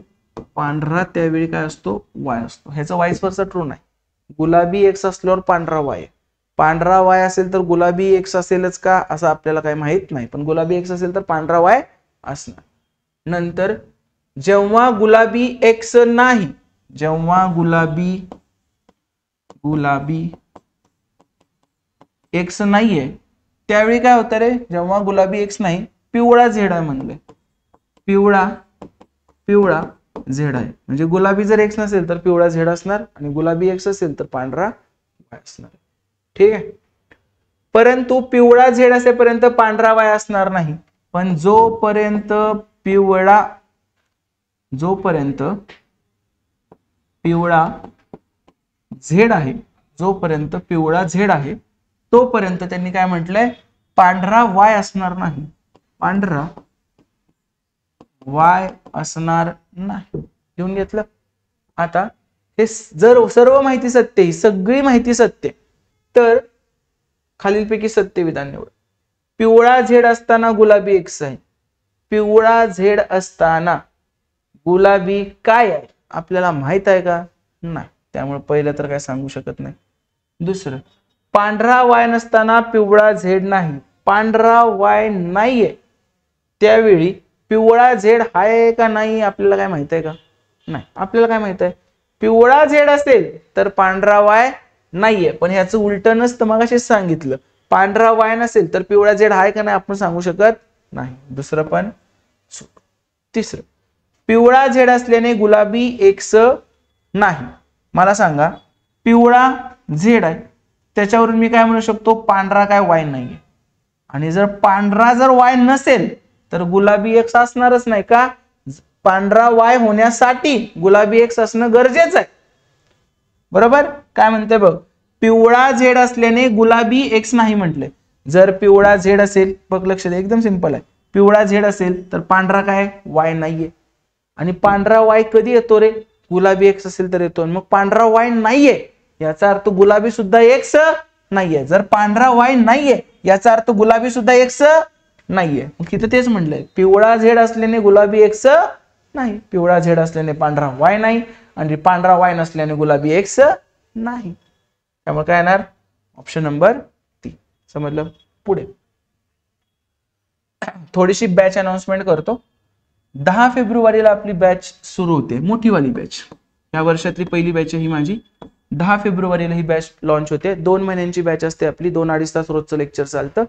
पांढरा त्यावेळी काय असतो? वाय असतो. ह्याचा वाईस वर्सा ट्रू नाही. गुलाबी एक्स असल्यावर पांढरा वाय, पांढरा वाय असेल तर गुलाबी एक्स असेलच का असं आपल्याला काही माहित नाही, पण गुलाबी एक्स असेल तर पांढरा वाय असणार. नंतर जेव्हा गुलाबी एक्स नाही, जेव्हा गुलाबी एक्स नाहीये त्यावेळी काय होतं रे? जेव्हा गुलाबी एक्स नाही, पिवळा झेड आहे म्हणले. पिवळा झेड आहे म्हणजे गुलाबी जर एक्स नसेल तर पिवळा झेड असणार आणि गुलाबी एक्स असेल तर पांढरा वाय असणार. ठीक आहे, परंतु पिवळा झेड असेपर्यंत पांढरा वाय असणार नाही. पण जोपर्यंत पिवळा झेड आहे, जोपर्यंत पिवळा झेड आहे तोपर्यंत त्यांनी काय म्हटलंय, पांढरा वाय असणार नाही, पांढरा वाय असणार नाही. लिहून घेतलं. आता हे जर सर्व माहिती सत्य, ही सगळी माहिती सत्य, तर खालीलपैकी सत्य विधान निवड. पिवळा झेड असताना गुलाबी एक्स आहे. पिवळा झेड असताना गुलाबी काय आहे आपल्याला माहित आहे का? नाही. त्यामुळे पहिलं तर काय सांगू शकत नाही. दुसरं, पांढरा वाय नसताना पिवळा झेड नाही. पांढरा वाय नाहीये, त्यावेळी पिवळा झेड आहे का नाही आपल्याला काय माहित आहे का? नाही. आपल्याला काय माहित आहे, पिवळा झेड असेल तर पांढरा वाय नाहीये. पण ह्याचं उलट नसतं, मग असेच सांगितलं, पांढरा वाय नसेल तर पिवळा झेड आहे का नाही आपण सांगू शकत नाही. दुसरं पण. तिसरं, पिवळा झेड असल्याने गुलाबी एक्स नाही. मला सांगा, पिवळा झेड आहे, त्याच्यावरून मी काय म्हणू शकतो, पांढरा काय वाय नाहीये. आणि जर पांढरा जर वाय नसेल तर गुलाबी एक्स असणारच नाही का? पांढरा वाय होण्यासाठी गुलाबी एक्स असणं गरजेचं आहे. बरोबर. काय म्हणते बघ, पिवळा झेड असल्याने गुलाबी एक्स नाही म्हटले. जर पिवळा झेड असेल, बघ लक्ष दे, एकदम सिंपल आहे, पिवळा झेड असेल तर पांढरा काय वाय नाहीये. आणि पांढरा वाय कधी येतो रे, गुलाबी एक्स असेल तर येतो. मग पांढरा वाय नाहीये याचा अर्थ गुलाबी सुद्धा एक्स नाहीये. जर पांढरा वाय नाहीये याचा अर्थ गुलाबी सुद्धा एक्स नाहीये. मग इथं तेच म्हटलंय, पिवळा झेड असल्याने गुलाबी एक्स नाही. पिवळा झेड असल्याने पांढरा वाय नाही, आणि पांढरा वाय नसल्याने गुलाबी एक्स नाही. त्यामुळे काय येणार, ऑप्शन नंबर 3. समजलं. पुढे थोडीशी बॅच अनाउन्समेंट करतो. 10 फेब्रुवारीला आपली बॅच सुरू होते, मोठीवाली बॅच. या वर्षातली पहिली बॅच ही माझी. 10 फेब्रुवारीला ही बॅच लॉन्च होते. 2 महिन्यांची बॅच असते आपली. 2-2.5 तास रोजचं लेक्चर चालतं.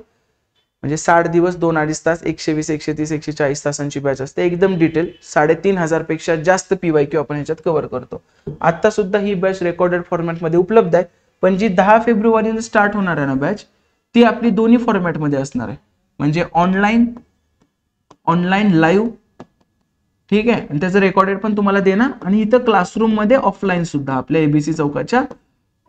म्हणजे 60 दिवस 2-2.5 तास, 120, 130, 140 तासांची बॅच असते. एकदम डिटेल 3,500 पेक्षा जास्त PYQ आपण ह्याच्यात कव्हर करतो. आता सुद्धा ही बॅच रेकॉर्डेड फॉर्मॅटमध्ये उपलब्ध आहे. पण जी 10 फेब्रुवारीला स्टार्ट होणार आहे ना बॅच, ती आपली दोन्ही फॉर्मॅटमध्ये असणार आहे. म्हणजे ऑनलाईन लाईव्ह, ठीक आहे, आणि त्याचं रेकॉर्डेड पण तुम्हाला देणार, आणि इथं क्लासरूम मध्ये ऑफलाईन सुद्धा आपल्या ABC चौकाच्या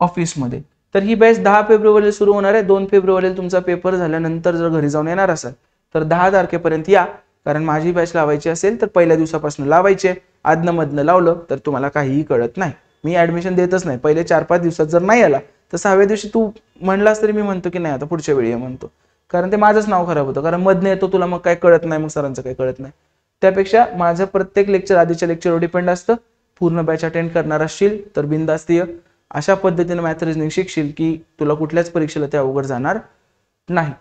ऑफिसमध्ये. तर ही बॅच 10 फेब्रुवारीला सुरू होणार आहे. 2 फेब्रुवारीला तुमचा पेपर झाल्यानंतर जर घरी जाऊन येणार असाल तर 10 तारखेपर्यंत या. कारण माझी बॅच लावायची असेल तर पहिल्या दिवसापासून लावायचे. आदनं मधनं लावलं तर तुम्हाला काहीही कळत नाही. मी ऍडमिशन देतच नाही. पहिले 4-5 दिवसात जर नाही आला तर 6व्या दिवशी तू म्हणलास तरी मी म्हणतो की नाही आता पुढच्या वेळी म्हणतो. कारण ते माझंच नाव खराब होतं. कारण मधनं येतो तुला मग काय कळत नाही, मग सरांचं काही कळत नाही. त्यापेक्षा माझं प्रत्येक लेक्चर आधीच्या लेक्चरवर डिपेंड असतं. पूर्ण बॅच अटेंड करणार असशील तर बिनधास्तीय अशा पद्धतीने मॅथ रिजनिंग शिकशील की तुला कुठल्याच परीक्षेला ते अवघड जाणार नाही.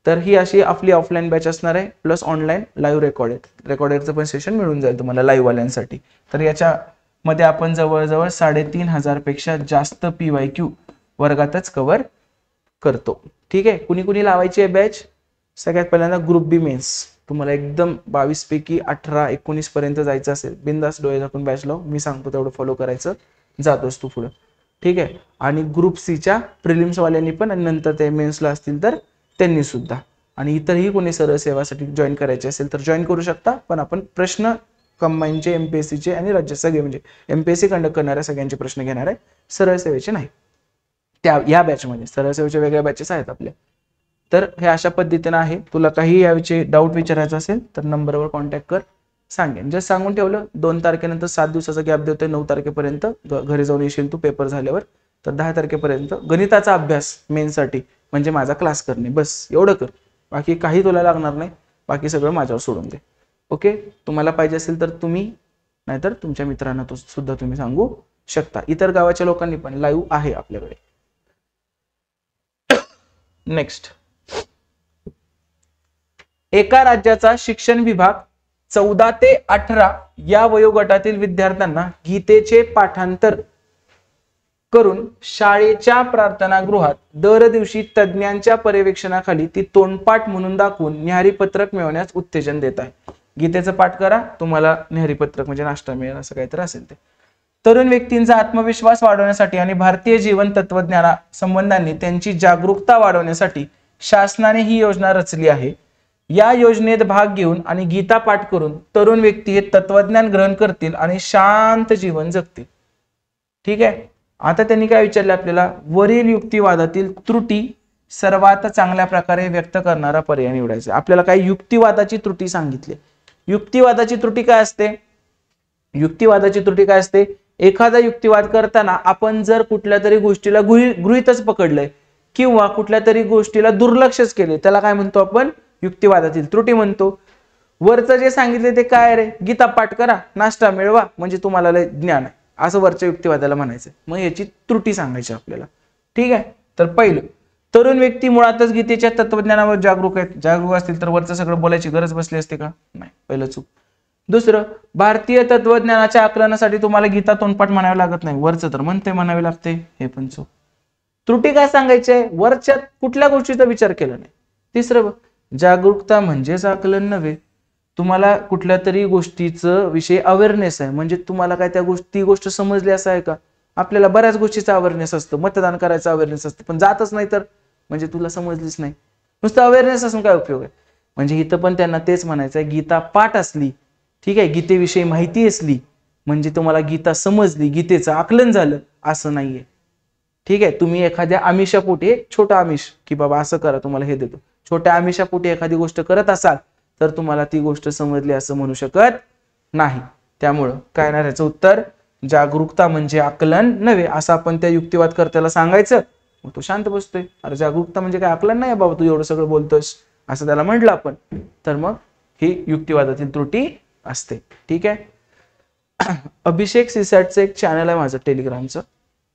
तर ही अशी आपली ऑफलाईन बॅच असणार आहे, प्लस ऑनलाईन लाईव्ह रेकॉर्डेडचं पण सेशन मिळून जाईल तुम्हाला लाईव्ह वाल्यांसाठी. तर याच्यामध्ये आपण जवळजवळ 3,500 पेक्षा जास्त PYQ वर्गातच कव्हर करतो. ठीक आहे. कुणी कुणी लावायची आहे बॅच? सगळ्यात पहिल्यांदा ग्रुप बी मेन्स. तुम्हाला एकदम 22 पैकी 18-19 पर्यंत जायचं असेल, बिंदास डोळे झाकून बॅच लाव. मी सांगतो तेवढं फॉलो करायचं, जातोस तू पुढं. ठीक आहे. आणि ग्रुप सीच्या प्रिलिम्स वाल्यांनी पण, आणि नंतर ते मेन्सला असतील तर त्यांनी सुद्धा. आणि इतरही कोणी सरळ सेवासाठी जॉईन करायचे असेल तर जॉईन करू शकता. पण आपण प्रश्न कंबाईनचे, MPSCचे आणि राज्य सगळे, म्हणजे MPSC कंडक्ट करणाऱ्या सगळ्यांचे प्रश्न घेणार आहे, सरळ सेवेचे नाही. या बॅचमध्ये सरळ सेवेच्या वेगळ्या बॅचेस आहेत आपल्या. तर हे अशा पद्धतीने आहे. तुला काही याविषयी डाऊट विचारायचा असेल तर नंबरवर कॉन्टॅक्ट कर, सांगेन. जस्ट सांगून ठेवलं, 2 तारखेनंतर 7 दिवसाचा गॅप देतोय. 9 तारखेपर्यंत घरी जाऊन येशील तू पेपर झाल्यावर. तर 10 तारखेपर्यंत गणिताचा अभ्यास मेनसाठी म्हणजे माझा क्लास करणे, बस एवढं कर. बाकी काही तुला लागणार नाही. बाकी सगळं माझ्यावर सोडून दे. ओके. तुम्हाला पाहिजे असेल तर तुम्ही, नाहीतर तुमच्या मित्रांना सुद्धा तुम्ही सांगू शकता. इतर गावाच्या लोकांनी पण लाईव्ह आहे आपल्याकडे. नेक्स्ट, एका राज्याचा शिक्षण विभाग 14 ते 18 या वयोगटातील विद्यार्थ्यांना गीतेचे पाठांतर करून शाळेच्या प्रार्थनागृहात दर दिवशी तज्ञांच्या पर्यवेक्षणाखाली ती तोंडपाठ म्हणून दाखवून न्याहारी पत्रक मिळवण्यास उत्तेजन देत आहे. गीतेचं पाठ करा, तुम्हाला न्याहारी पत्रक म्हणजे नाश्ता मिळेल, असं काहीतरी असेल ते. तरुण व्यक्तींचा आत्मविश्वास वाढवण्यासाठी आणि भारतीय जीवन तत्वज्ञाना संबंधांनी त्यांची जागरूकता वाढवण्यासाठी शासनाने ही योजना रचली आहे. या योजनेत भाग घेऊन आणि गीता पाठ करून तरुण व्यक्ती हे तत्वज्ञान ग्रहण करतील आणि शांत जीवन जगतील. ठीक आहे. आता त्यांनी काय विचारले आपल्याला, वरील युक्तिवादातील त्रुटी सर्वात चांगल्या प्रकारे व्यक्त करणारा पर्याय निवडायचा. आपल्याला काही युक्तिवादाची त्रुटी सांगितली. युक्तिवादाची त्रुटी काय असते? युक्तिवादाची त्रुटी काय असते? एखादा युक्तिवाद करताना आपण जर कुठल्या तरी गोष्टीला गृहीतच पकडलंय किंवा कुठल्या तरी गोष्टीला दुर्लक्षच केले, त्याला काय म्हणतो आपण? युक्तिवादातील त्रुटी म्हणतो. वरचं जे सांगितले ते काय रे? गीता पाठ करा, नाश्ता मिळवा, म्हणजे तुम्हाला लय ज्ञान आहे, असं वरच्या युक्तिवादाला म्हणायचं. मग याची त्रुटी सांगायची आपल्याला. ठीक आहे. तर पहिलं, तरुण व्यक्ती मुळातच गीतेच्या तत्वज्ञानावर जागरूक आहेत. जागरूक असतील तर वरचं सगळं बोलायची गरज बसली असते का? नाही, पहिलं चूक. दुसरं, भारतीय तत्वज्ञानाच्या आकलनासाठी तुम्हाला गीता तोंडपाठ म्हणावे लागत नाही. वरचं तर म्हणते म्हणावे लागते, हे पण चूक. त्रुटी काय सांगायची? वरच्या कुठल्या गोष्टीचा विचार केला नाही. तिसरं, जागरूकता म्हणजेच आकलन नव्हे. तुम्हाला कुठल्या तरी गोष्टीचं विषयी अवेअरनेस आहे, म्हणजे तुम्हाला काय त्या गोष्ट समजली असं आहे का? आपल्याला बऱ्याच गोष्टीचा अवेअरनेस असतो, मतदान करायचा अवेअरनेस असतं, पण जातच नाही तर म्हणजे तुला समजलीच नाही. नुसतं अवेअरनेस असून काय उपयोग आहे? म्हणजे इथं पण त्यांना तेच म्हणायचं आहे, गीता पाठ असली, ठीक आहे, गीतेविषयी माहिती असली म्हणजे तुम्हाला गीता समजली, गीतेचं आकलन झालं, असं नाहीये. ठीक आहे. तुम्ही एखाद्या आमिषापोटी, एक छोटा आमिष की बाबा असं करा तुम्हाला हे देतो, छोट्या आमिषापोटी एखादी गोष्ट करत असाल तर तुम्हाला ती गोष्ट समजली असं म्हणू शकत नाही. त्यामुळं काय ना, याचं उत्तर जागरूकता म्हणजे आकलन नव्हे, असं आपण त्या युक्तिवाद कर्त्याला सांगायचं. मग तो शांत बसतोय. अरे जागरूकता म्हणजे काय आकलन नाही बाबा, तू एवढं सगळं बोलतोयस, असं त्याला म्हटलं आपण, तर मग ही युक्तिवादातील त्रुटी असते. ठीक आहे. अभिषेक सिसॅटचं एक चॅनल आहे माझं टेलिग्रामचं,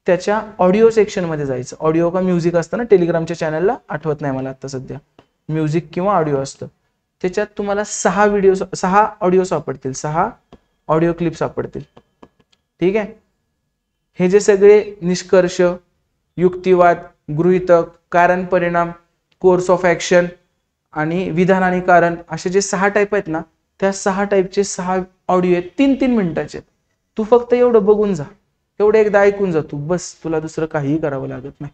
त्याच्या ऑडिओ सेक्शन मध्ये जायचं. ऑडिओ का म्युझिक असतं ना टेलिग्रामच्या चॅनलला, आठवत नाही मला आता सध्या, म्युझिक किंवा ऑडिओ असतं. त्याच्यात तुम्हाला 6 ऑडिओ सापडतील, 6 ऑडिओ क्लिप सापडतील. ठीक आहे. हे जे सगळे निष्कर्ष, युक्तिवाद, गृहीतक, कारण परिणाम, कोर्स ऑफ ऍक्शन आणि विधान आणि कारण, असे जे 6 टाईप आहेत ना, त्या 6 टाईपचे 6 ऑडिओ आहेत, 3-3 मिनिटाचे. तू फक्त एवढं बघून जा, एवढं एकदा ऐकून जा तू, बस, तुला दुसरं काहीही करावं लागत नाही.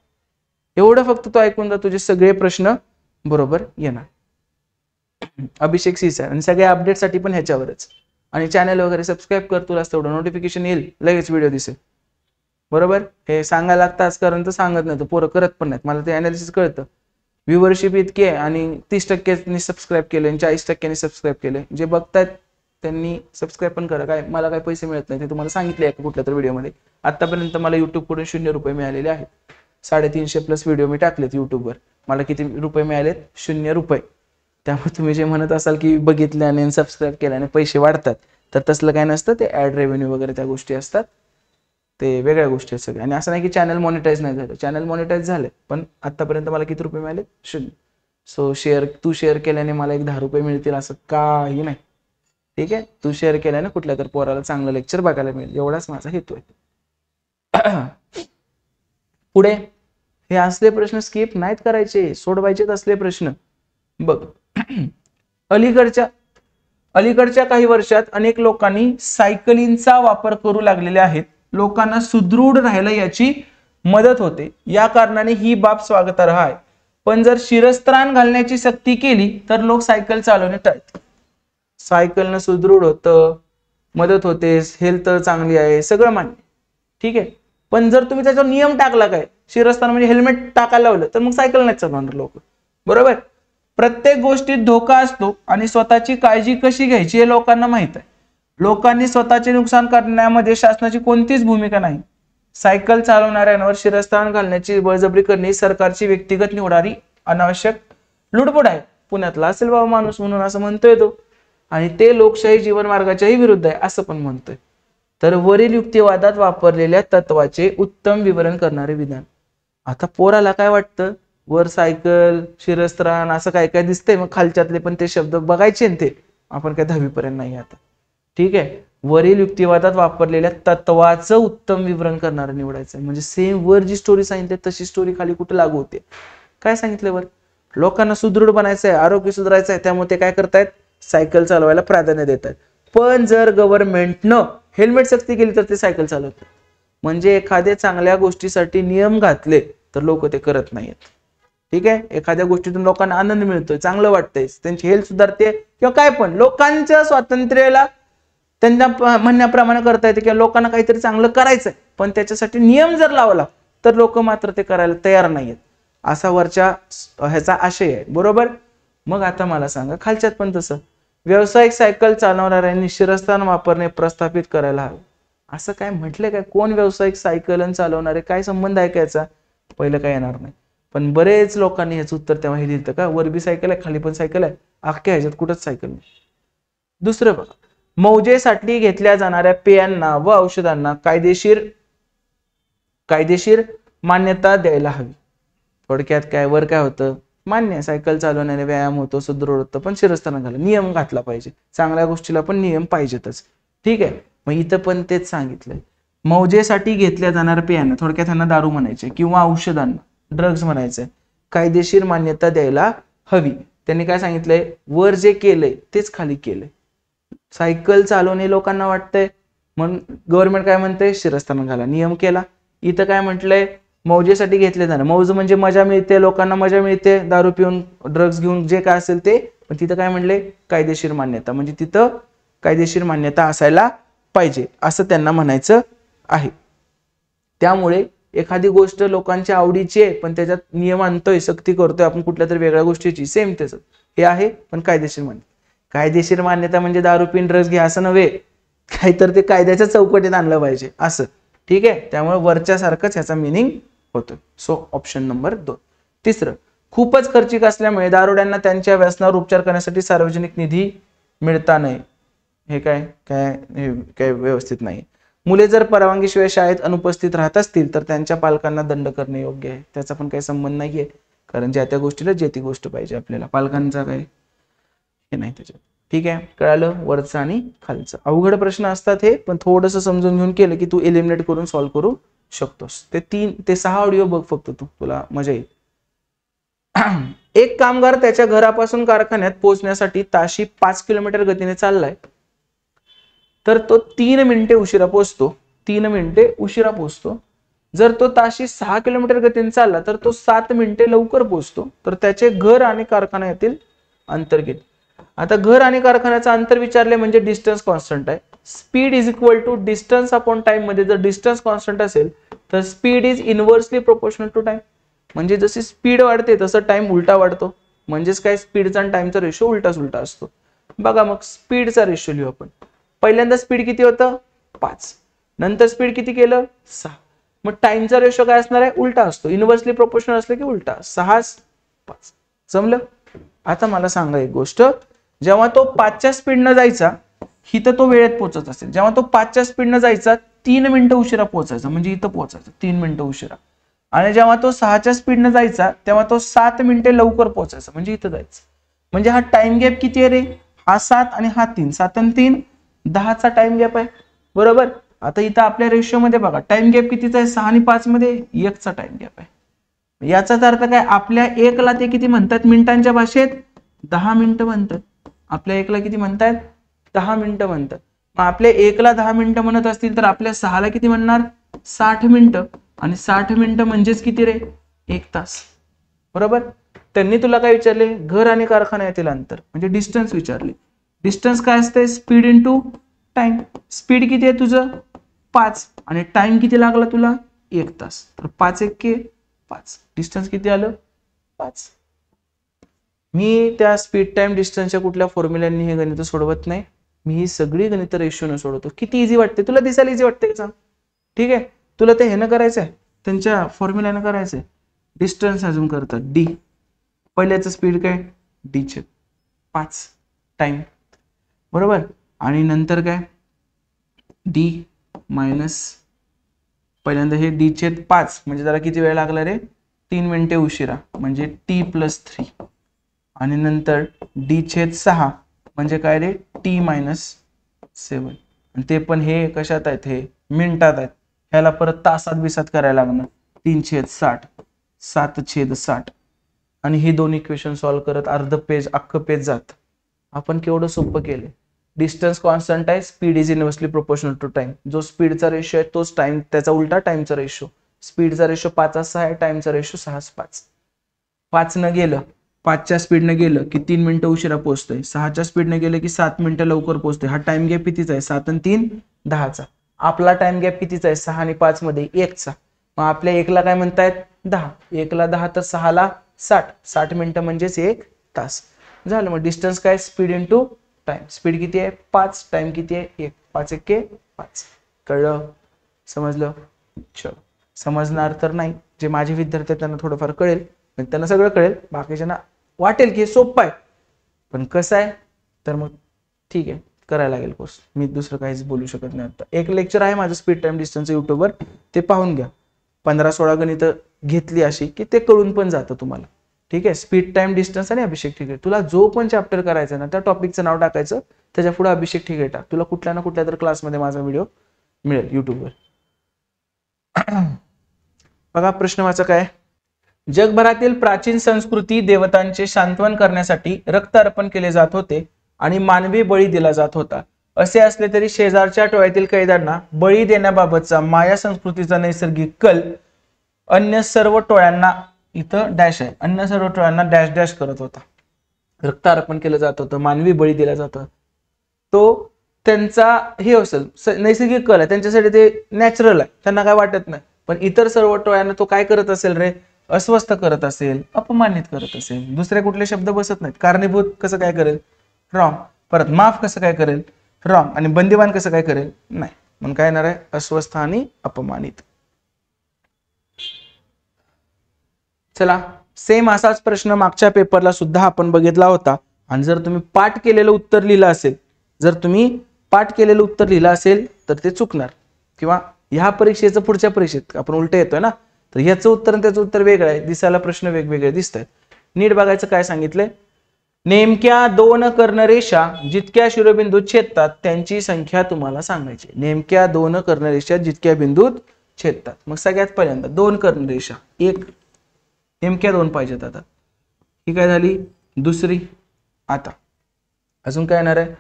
एवढं फक्त तू ऐकून जा, तुझे सगळे प्रश्न बरोबर येणार. अभिषेक सिसॅट, आणि सगळ्या अपडेटसाठी पण ह्याच्यावरच. आणि चॅनल वगैरे सबस्क्राईब कर, तुला तेवढं नोटिफिकेशन येईल, लगेच व्हिडिओ दिसेल. बरोबर. हे सांगायला लागतं आजकारण तर सांगत नाही, तर पोरं करत पण नाहीत. मला ते अनालिसिस कळतं. व्ह्यूवरशिप इतकी आहे आणि 30% सबस्क्राईब केले आणि 40% सबस्क्राईब केले. जे बघतायत त्यांनी सबस्क्राईब पण करा. काय मला काय पैसे मिळत नाही, ते तुम्हाला सांगितले आहे कुठल्या तर व्हिडिओमध्ये. आतापर्यंत मला युट्यूब कडून 0 रुपये मिळालेले आहेत. 350+ व्हिडिओ मी टाकलेत युट्यूबवर. मला किती रुपये मिळालेत? 0 रुपये. त्यामुळे तुम्ही जे म्हणत असाल की बघितल्याने आणि सबस्क्राईब केल्याने पैसे वाढतात, तर तसलं काय नसतं. ते ऍड रेव्हेन्यू वगैरे त्या गोष्टी असतात, ते वेगळ्या गोष्टी आहेत सगळ्या. आणि असं नाही की चॅनल मॉनिटाईज नाही झालं, चॅनल मॉनिटाईज झाले, पण आतापर्यंत मला किती रुपये मिळाले? 0. सो तू शेअर केल्याने मला एक 10 रुपये मिळतील असं काही नाही. ठीक आहे. तू शेअर केल्याने कुठल्या तर पोराला चांगलं लेक्चर बघायला मिळेल, एवढाच माझा हेतू आहे. पुढे हे असले प्रश्न स्किप नाहीत करायचे, सोडवायचेच असले प्रश्न. बघ, अलीकडच्या काही वर्षात अनेक लोकांनी सायकलिंगचा वापर करू लागलेले आहेत. लोकांना सुदृढ राहायला याची मदत होते, या कारणाने ही बाब स्वागतार्ह आहे. पण जर शिरस्त्राण घालण्याची सक्ती केली तर लोक सायकल चालवणे टाळतात. सायकलनं सुदृढ होतं, मदत होते, हेल्थ चांगली आहे, सगळं मान्य. ठीक आहे. पण जर तुम्ही त्याच्यावर नियम टाकला, काय शिरस्त्राण म्हणजे हेल्मेट टाकायला लावलं, तर मग सायकल नाही चालवणार लोक. बरोबर. प्रत्येक गोष्टीत धोका असतो आणि स्वतःची काळजी कशी घ्यायची हे लोकांना माहित आहे. लोकांनी स्वतःचे नुकसान करण्यामध्ये शासनाची कोणतीच भूमिका नाही. सायकल चालवणाऱ्यांवर शिरस्त्राण घालण्याची बळजबरी करणे सरकारची व्यक्तिगत निवडारी अनावश्यक लुडबुड आहे. पुण्यातला असेल बाबा माणूस म्हणून असं म्हणतोय तो, आणि ते लोकशाही जीवन मार्गाच्याही विरुद्ध आहे असं पण म्हणतोय. तर वरील युक्तिवादात वापरलेल्या तत्वाचे उत्तम विवरण करणारे विधान. आता पोराला काय वाटतं, वर सायकल, शिरस्त्राण असं काय काय दिसतंय, मग खालच्यातले पण ते शब्द बघायचे, ते आपण काय 10वी पर्यंत नाही आता. ठीक आहे. वरील युक्तिवादात वापरलेल्या तत्वाचं उत्तम विवरण करणारं निवडायचं. म्हणजे सेम वर जी स्टोरी सांगितली तशी स्टोरी खाली कुठे लागू होते. काय सांगितलं वर? लोकांना सुदृढ बनायचं आहे, आरोग्य सुधारायचं आहे, त्यामुळे ते काय करतायत? सायकल चालवायला प्राधान्य देतात. पण जर गव्हर्नमेंटनं हेल्मेट सक्ती केली तर ते सायकल चालवतात. म्हणजे एखाद्या चांगल्या गोष्टीसाठी नियम घातले तर लोक ते करत नाहीत. ठीक आहे. एखाद्या गोष्टीतून लोकांना आनंद मिळतोय, चांगलं वाटतंय, त्यांची हेल्थ सुधारते किंवा काय पण, लोकांच्या स्वातंत्र्याला त्यांच्या म्हणण्याप्रमाणे करता येते किंवा लोकांना काहीतरी चांगलं करायचंय, पण त्याच्यासाठी नियम जर लावला तर लोक मात्र ते करायला तयार नाहीयेत. असा वरच्या ह्याचा आशय आहे, बरोबर. मग आता मला सांगा खालच्यात पण तसं, व्यावसायिक सायकल चालवणाऱ्यांनी शिरस्थान वापरणे प्रस्थापित करायला हवे. असं काय म्हटलं काय? कोण व्यावसायिक सायकल चालवणारे? काय संबंध आहे याचा? पहिलं काय येणार नाही. पण बरेच लोकांनी ह्याचं उत्तर तेव्हा हे दिलं का वर बी सायकल आहे खाली पण सायकल आहे, अख्ख्या ह्याच्यात कुठंच सायकल नाही. दुसरं बघा, मौजेसाठी घेतल्या जाणाऱ्या पेयांना व औषधांना कायदेशीर मान्यता द्यायला हवी. थोडक्यात काय, वर काय होतं, मान्य सायकल चालवण्याने व्यायाम होतो, सुदृढ होतं, पण शिरस्थान घाला, नियम घातला पाहिजे. चांगल्या गोष्टीला पण नियम पाहिजेतच. ठीक आहे. मग इथं पण तेच सांगितलंय, मौजेसाठी घेतल्या जाणाऱ्या पेयांना, थोडक्यात त्यांना दारू म्हणायचे किंवा औषधांना ड्रग्ज म्हणायचंय, कायदेशीर मान्यता द्यायला हवी. त्यांनी काय सांगितलंय, वर जे केलंय तेच खाली केलंय. सायकल चालवणे लोकांना वाटतंय म्हणून गव्हर्नमेंट काय म्हणते, शिरस्थान घाला, नियम केला. इथं काय म्हटलंय, मौजेसाठी घेतले जाणार, मौज म्हणजे मजा मिळते, लोकांना मजा मिळते दारू पिऊन ड्रग्ज घेऊन जे काय असेल ते. पण तिथं काय म्हणले, कायदेशीर मान्यता, म्हणजे तिथं कायदेशीर मान्यता असायला पाहिजे असं त्यांना म्हणायचं आहे. त्यामुळे एखादी गोष्ट लोकांच्या आवडीची आहे पण त्याच्यात नियम आणतोय, सक्ती करतोय आपण कुठल्या तरी वेगळ्या गोष्टीची, सेम त्याच हे आहे पण कायदेशीर मान्यता. कायदेशीर मान्यता म्हणजे दारू पिऊन ड्रग्ज घ्या असं नव्हे, काहीतर ते कायद्याच्या चौकटीत आणलं पाहिजे असं. ठीक आहे. त्यामुळे वरच्या सारखंच ह्याचा मिनिंग होतो. So option number 2. तिसरं, खूपच खर्चिक असल्यामुळे दारुड्यांना त्यांच्या व्यसनावर उपचार करण्यासाठी सार्वजनिक निधी मिळता नाही. हे काय व्यवस्थित नाही. मुले जर परवानगीशिवाय शाळेत अनुपस्थित राहत असतील तर त्यांच्या पालकांना दंड करणे योग्य आहे. त्याचा पण काही संबंध नाहीये, कारण ज्या त्या गोष्टीला जे ती गोष्ट पाहिजे आपल्याला, पालकांचा काय हे नाही त्याच्यात. ठीक आहे, कळालं वरचं आणि खालचं. अवघड प्रश्न असतात हे, पण थोडंसं समजून घेऊन केलं की तू एलिमिनेट करून सॉल्व्ह करू शकतोस. ते 6 ऑडिओ बघ फक्त, तुला मजा येईल. एक कामगार त्याच्या घरापासून कारखान्यात पोहोचण्यासाठी ताशी 5 किलोमीटर गतीने चाललाय, तर तो 3 मिनिटे उशिरा पोहोचतो. 3 मिनिटे उशिरा पोहोचतो. जर तो ताशी 6 किलोमीटर गतीने चालला तर तो 7 मिनिटे लवकर पोहोचतो. तर त्याचे घर आणि कारखाना यातील अंतर किती? आता घर आणि कारखान्याचं अंतर विचारले म्हणजे डिस्टन्स कॉन्स्टंट आहे. Speed is equal to distance upon time मध्ये जर डिस्टन्स कॉन्स्टंट असेल तर speed is inversely proportional to time. म्हणजे जशी स्पीड वाढते तसं टाइम उलटा वाढतो. म्हणजेच काय, स्पीडचा आणि टाइमचा रेशो उलटा असतो. बघा मग स्पीडचा रेशो लिहू आपण. पहिल्यांदा स्पीड किती होतं, 5. नंतर स्पीड किती केलं, 6. मग टाइमचा रेशो काय असणार आहे, उलटा असतो. इनव्हर्सली प्रोपोर्शनल असलं की उलटा, 6 5. जमलं. आता मला सांगा एक गोष्ट, जेव्हा तो 5च्या स्पीडनं जायचा, इथं तो वेळेत पोहोचत असेल. जेव्हा तो 5च्या स्पीडनं जायचा 3 मिनिटं उशिरा पोहोचायचा, म्हणजे इथं पोहोचायचं 3 मिनिटं उशिरा. आणि जेव्हा तो 6च्या स्पीडनं जायचा तेव्हा तो 7 मिनिटे लवकर पोहोचायचा, म्हणजे इथं जायचं. म्हणजे हा टाइम गॅप किती आहे रे, हा 7 आणि हा 3, 7 आणि 3 10चा टाइम गॅप आहे, बरोबर. आता इथं आपल्या रेशो मध्ये बघा टाइम गॅप कितीचा आहे, 6 आणि 5 मध्ये 1चा टाइम गॅप आहे. याचाच अर्थ काय, आपल्या 1ला ते किती म्हणतात मिनिटांच्या भाषेत, 10 मिनिटं म्हणतात. आपल्या 1ला किती म्हणतात, 10 मिनिटं म्हणतात. मग आपल्या 1ला 10 मिनिटं म्हणत असतील तर आपल्या 6ला किती म्हणणार, 60 मिनिटं. आणि 60 मिनिटं म्हणजेच किती रे, 1 तास, बरोबर. त्यांनी तुला काय विचारले, घर आणि कारखाना यातील अंतर म्हणजे डिस्टन्स विचारले. डिस्टन्स काय असते, स्पीड इंटू टाइम. स्पीड किती आहे तुझं, 5, आणि टाइम किती लागला तुला, 1 तास. तर 5 1 5, डिस्टन्स किती आलं, 5. मी त्या स्पीड टाइम डिस्टन्सच्या कुठल्या फॉर्म्युलांनी हे गणित सोडवत नाही. मी ही सगळी गणित रेशोने सोडवतो. किती इझी वाटते तुला, दिसायला इझी वाटते का, ठीक आहे. तुला ते हे न करायचंय, त्यांच्या फॉर्म्युलाने करायचंय. डिस्टन्स अजून करतात डी, पहिल्याचं स्पीड काय, डी/5 टाइम, बरोबर. आणि नंतर काय, डी मायनस पहिल्यांदा हे डी/5 म्हणजे जरा किती वेळ लागला रे, 3 मिनिटे उशिरा, म्हणजे t+3. आणि नंतर डी/6 म्हणजे काय रे, t-7. आणि ते पण हे कशात आहेत, हे मिनिटात आहेत. ह्याला परत तासात बिसात करायला लागणार, 3/60 7/60. आणि हे दोन इक्वेशन सॉल्व्ह करत अर्ध पेज अख्खं पेज जात. आपण केवढं सोपं केलं. डिस्टन्स कॉन्स्टंट आहे, speed is inversely proportional to time. जो स्पीडचा रेशो आहे तोच टाइम, त्याचा उलटा टाइमचा रेशो. स्पीडचा रेशो 5:6 आहे, टाइमचा रेशो 6:5. 5 न गेलं, 5च्या स्पीडनं गेलं की 3 मिनिटं उशिरा पोहोचतोय. 6च्या स्पीडनं गेलं की 7 मिनिटं लवकर पोहोचतोय. हा टाइम गॅप कितीचा आहे, 7 आणि 3 10चा. आपला टाइम गॅप कितीचा आहे, 6 आणि 5 मध्ये 1चा. मग आपल्या 1ला काय म्हणतायत, 10, 1 ला 10 तर 6 ला 60, 60 मिनिटं म्हणजेच 1 तास झालं. मग डिस्टन्स काय, स्पीड इंटू टाइम. स्पीड किती आहे 5, टाइम किती आहे 1, 5 एके 5. कळलं, समजलं? चलो, समजणार तर नाही, जे माझे विद्यार्थी आहेत त्यांना थोडंफार कळेल, पण त्यांना सगळं कळेल, बाकीच्यांना वाटेल की हे सोपं आहे, पण कसं आहे तर मग ठीक आहे, करायला लागेल कोर्स. मी दुसरं काहीच बोलू शकत नाही. आता एक लेक्चर आहे माझं स्पीड टाइम डिस्टन्स युट्यूबवर, ते पाहून घ्या. 15-16 गणित घेतली अशी की ते कळून पण जातं तुम्हाला. ठीक आहे, स्पीड टाइम डिस्टन्स आणि अभिषेक ठिगळे. तुला जो पण चॅप्टर करायचा ना त्या टॉपिकचं नाव टाकायचं, त्याच्या पुढे अभिषेक ठिगळे टाक. तुला कुठल्या ना कुठल्या तर क्लासमध्ये माझा व्हिडिओ मिळेल युट्यूबवर. बघा प्रश्न वाचा काय. जगभरातील प्राचीन संस्कृती देवतांचे सांत्वन करण्यासाठी रक्त अर्पण केले जात होते आणि मानवी बळी दिला जात होता. असे असले तरी शेजारच्या टोळ्यातील कैद्यांना बळी देण्याबाबतचा माया संस्कृतीचा नैसर्गिक कल अन्य सर्व टोळ्यांना, इथं डॅश आहे, अन्य सर्व टोळ्यांना डॅश डॅश करत होता. रक्त अर्पण केलं जात होतं, मानवी बळी दिला जात होता, तो त्यांचा हे असेल नैसर्गिक कल आहे, त्यांच्यासाठी ते नॅचरल आहे, त्यांना काय वाटत नाही. पण इतर सर्व टोळ्यांना तो काय करत असेल रे, अस्वस्थ करत असेल, अपमानित करत असेल. दुसरे कुठले शब्द बसत नाहीत. कारणीभूत कसं काय करेल, रॉंग. परत माफ कसं काय करेल, रॉंग. आणि बंदिवान कसं काय करेल, नाही. म्हणून काय येणार आहे, अस्वस्थ आणि अपमानित. चला, सेम असाच प्रश्न मागच्या पेपरला सुद्धा आपण बघितला होता. आणि जर तुम्ही पाठ केलेलं उत्तर लिहिलं असेल, जर तुम्ही पाठ केलेलं उत्तर लिहिलं असेल तर ते चुकणार, किंवा ह्या परीक्षेचं पुढच्या परीक्षेत आपण उलट येतोय ना, तर ह्याचं उत्तर आणि त्याचं उत्तर वेगळं आहे, दिसायला प्रश्न वेगवेगळे दिसत आहेत. नीट बघायचं काय सांगितलंय. नेमक्या 2 कर्णरेषा जितक्या शिरोबिंदूत छेदतात त्यांची संख्या तुम्हाला सांगायची. नेमक्या 2 कर्णरेषा जितक्या बिंदूत छेदतात. मग सगळ्यात पहिल्यांदा 2 कर्णरेषा, एक नेमक्या 2 पाहिजेत. आता ही काय झाली, दुसरी. आता अजून काय येणार आहे,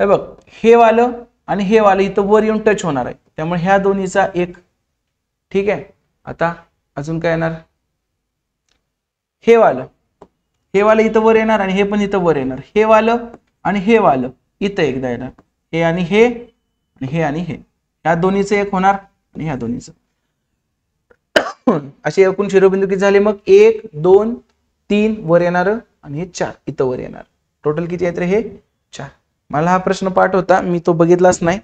हे बघ, हे वालं आणि हे वालं इथं वर येऊन टच होणार आहे, त्यामुळे ह्या दोन्हीचा एक. ठीक आहे, आता अजून काय येणार, हे वालं इथं वर येणार आणि हे पण इथं वर येणार. हे वालं आणि हे वालं इथं एकदा येणार, हे आणि हे आणि हे आणि हे, ह्या दोन्हीचं एक होणार आणि ह्या दोन्हीचं. असे एकूण शिरोबिंदू किती झाले मग, 1 2 3 वर येणार आणि हे 4 इथं वर येणार. टोटल किती आहेत रे, हे 4. मला हा प्रश्न पाठ होता, मी तो बघितलाच नाही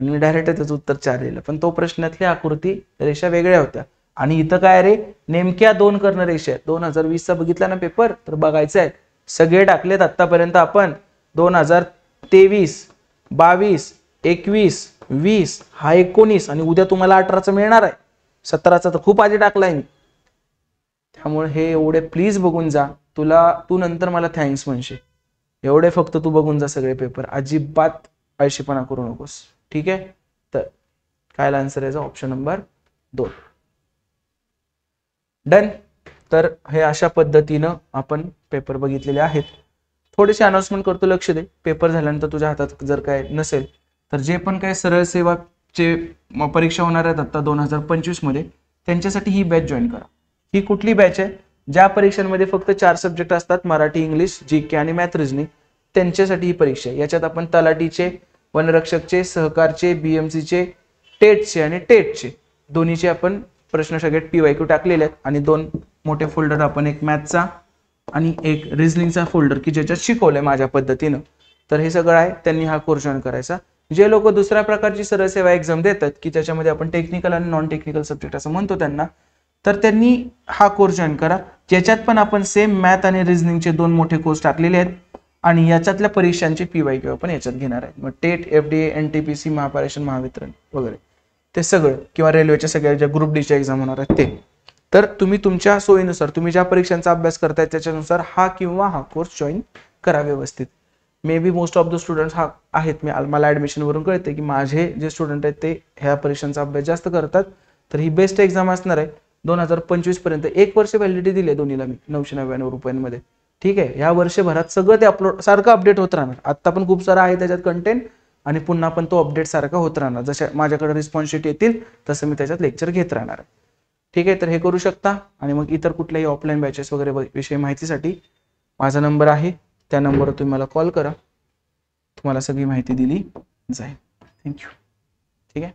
आणि मी डायरेक्ट त्याचं उत्तर 4 लिहिलं. पण तो प्रश्नातल्या आकृती रेषा वेगळ्या होत्या. आणि इथं काय रे, नेमक्या 2 कर्णरेषा आहेत. 2020 चा बघितला ना पेपर, तर बघायचं आहे. सगळे टाकलेत आतापर्यंत आपण. 2023, 22, 21, 20, हा 19 आणि उद्या तुम्हाला 18चा मिळणार आहे. 17चा तर खूप आधी टाकलाय मी. त्यामुळे हे एवढे प्लीज बघून जा. तू नंतर मला थँक्स म्हणशील. एवढे फक्त तू बघून जा सगळे पेपर, अजिबात आळशीपणा करू नकोस. ठीक आहे, तर काय आन्सर याचा, ऑप्शन नंबर 2. डन. तर हे अशा पद्धतीनं आपण पेपर बघितलेले आहेत. थोडेसे अनाउन्समेंट करतो, लक्ष दे. पेपर झाल्यानंतर तुझ्या हातात जर काय नसेल तर जे पण काय सरळ सेवाचे परीक्षा होणार आहेत आता 2025 मध्ये, त्यांच्यासाठी ही बॅच जॉईन करा. ही कुठली बॅच आहे, ज्या परीक्षांमध्ये फक्त 4 सब्जेक्ट असतात, मराठी, इंग्लिश, जीके आणि मॅथ रिजनिंग, त्यांच्यासाठी ही परीक्षा आहे. याच्यात आपण तलाठीचे, वनरक्षकचे, सहकारचे, बीएमसीचे, टेटचे आणि टेटचे दोन्हीचे आपण प्रश्न सगळ्यात PYQ टाकलेले आहेत. आणि 2 मोठे फोल्डर आपण, एक मॅथचा आणि एक रिजनिंगचा फोल्डर की ज्याच्यात शिकवलंय माझ्या पद्धतीनं. तर हे सगळं आहे, त्यांनी हा कोर्स जॉईन करायचा. जे लोक दुसऱ्या प्रकारची सरळ सेवा एक्झाम देतात की त्याच्यामध्ये आपण टेक्निकल आणि नॉन टेक्निकल सब्जेक्ट असं म्हणतो त्यांना, तर त्यांनी हा कोर्स जॉईन करा. ज्याच्यात पण आपण सेम मॅथ आणि रिजनिंगचे 2 मोठे कोर्स टाकलेले आहेत आणि याच्यातल्या परीक्षांचे PYQ आपण याच्यात घेणार आहे. मग TET, FDA, NTPC, Mahapareshan, Mahavitaran वगैरे ते सगळं, किंवा रेल्वेच्या सगळ्या ज्या ग्रुप डीच्या एक्झाम होणार आहेत ते. तर तुम्ही तुमच्या सोयीनुसार, तुम्ही ज्या परीक्षांचा अभ्यास करताय त्याच्यानुसार हा किंवा हा कोर्स जॉईन करा व्यवस्थित. May be most of the students हा आहेत, मला ऍडमिशन वरून कळते की माझे जे स्टुडंट आहेत ते ह्या परीक्षांचा अभ्यास जास्त करतात. तर ही बेस्ट एक्झाम असणार आहे. 2025 पर्यंत 1 वर्ष व्हॅलिडिटी दिली दोन्हीला मी 999 रुपयांमध्ये. ठीक आहे, या वर्षभरात सगळं ते अपलोड सारखं अपडेट होत राहणार. आता पण खूप सारा आहे त्याच्यात कंटेंट आणि पुन्हा पण तो अपडेट सारखा होत राहणार. जशा माझ्याकडे रिस्पॉन्स शीट येतील तसं मी त्याच्यात लेक्चर घेत राहणार आहे. ठीक आहे, तर हे करू शकता. आणि मग इतर कुठल्याही ऑफलाईन बॅचेस वगैरे विषयी माहितीसाठी माझा नंबर आहे, त्या नंबरवर तुम्ही मला कॉल करा, तुम्हाला सगळी माहिती दिली जाईल. थँक्यू. ठीक आहे.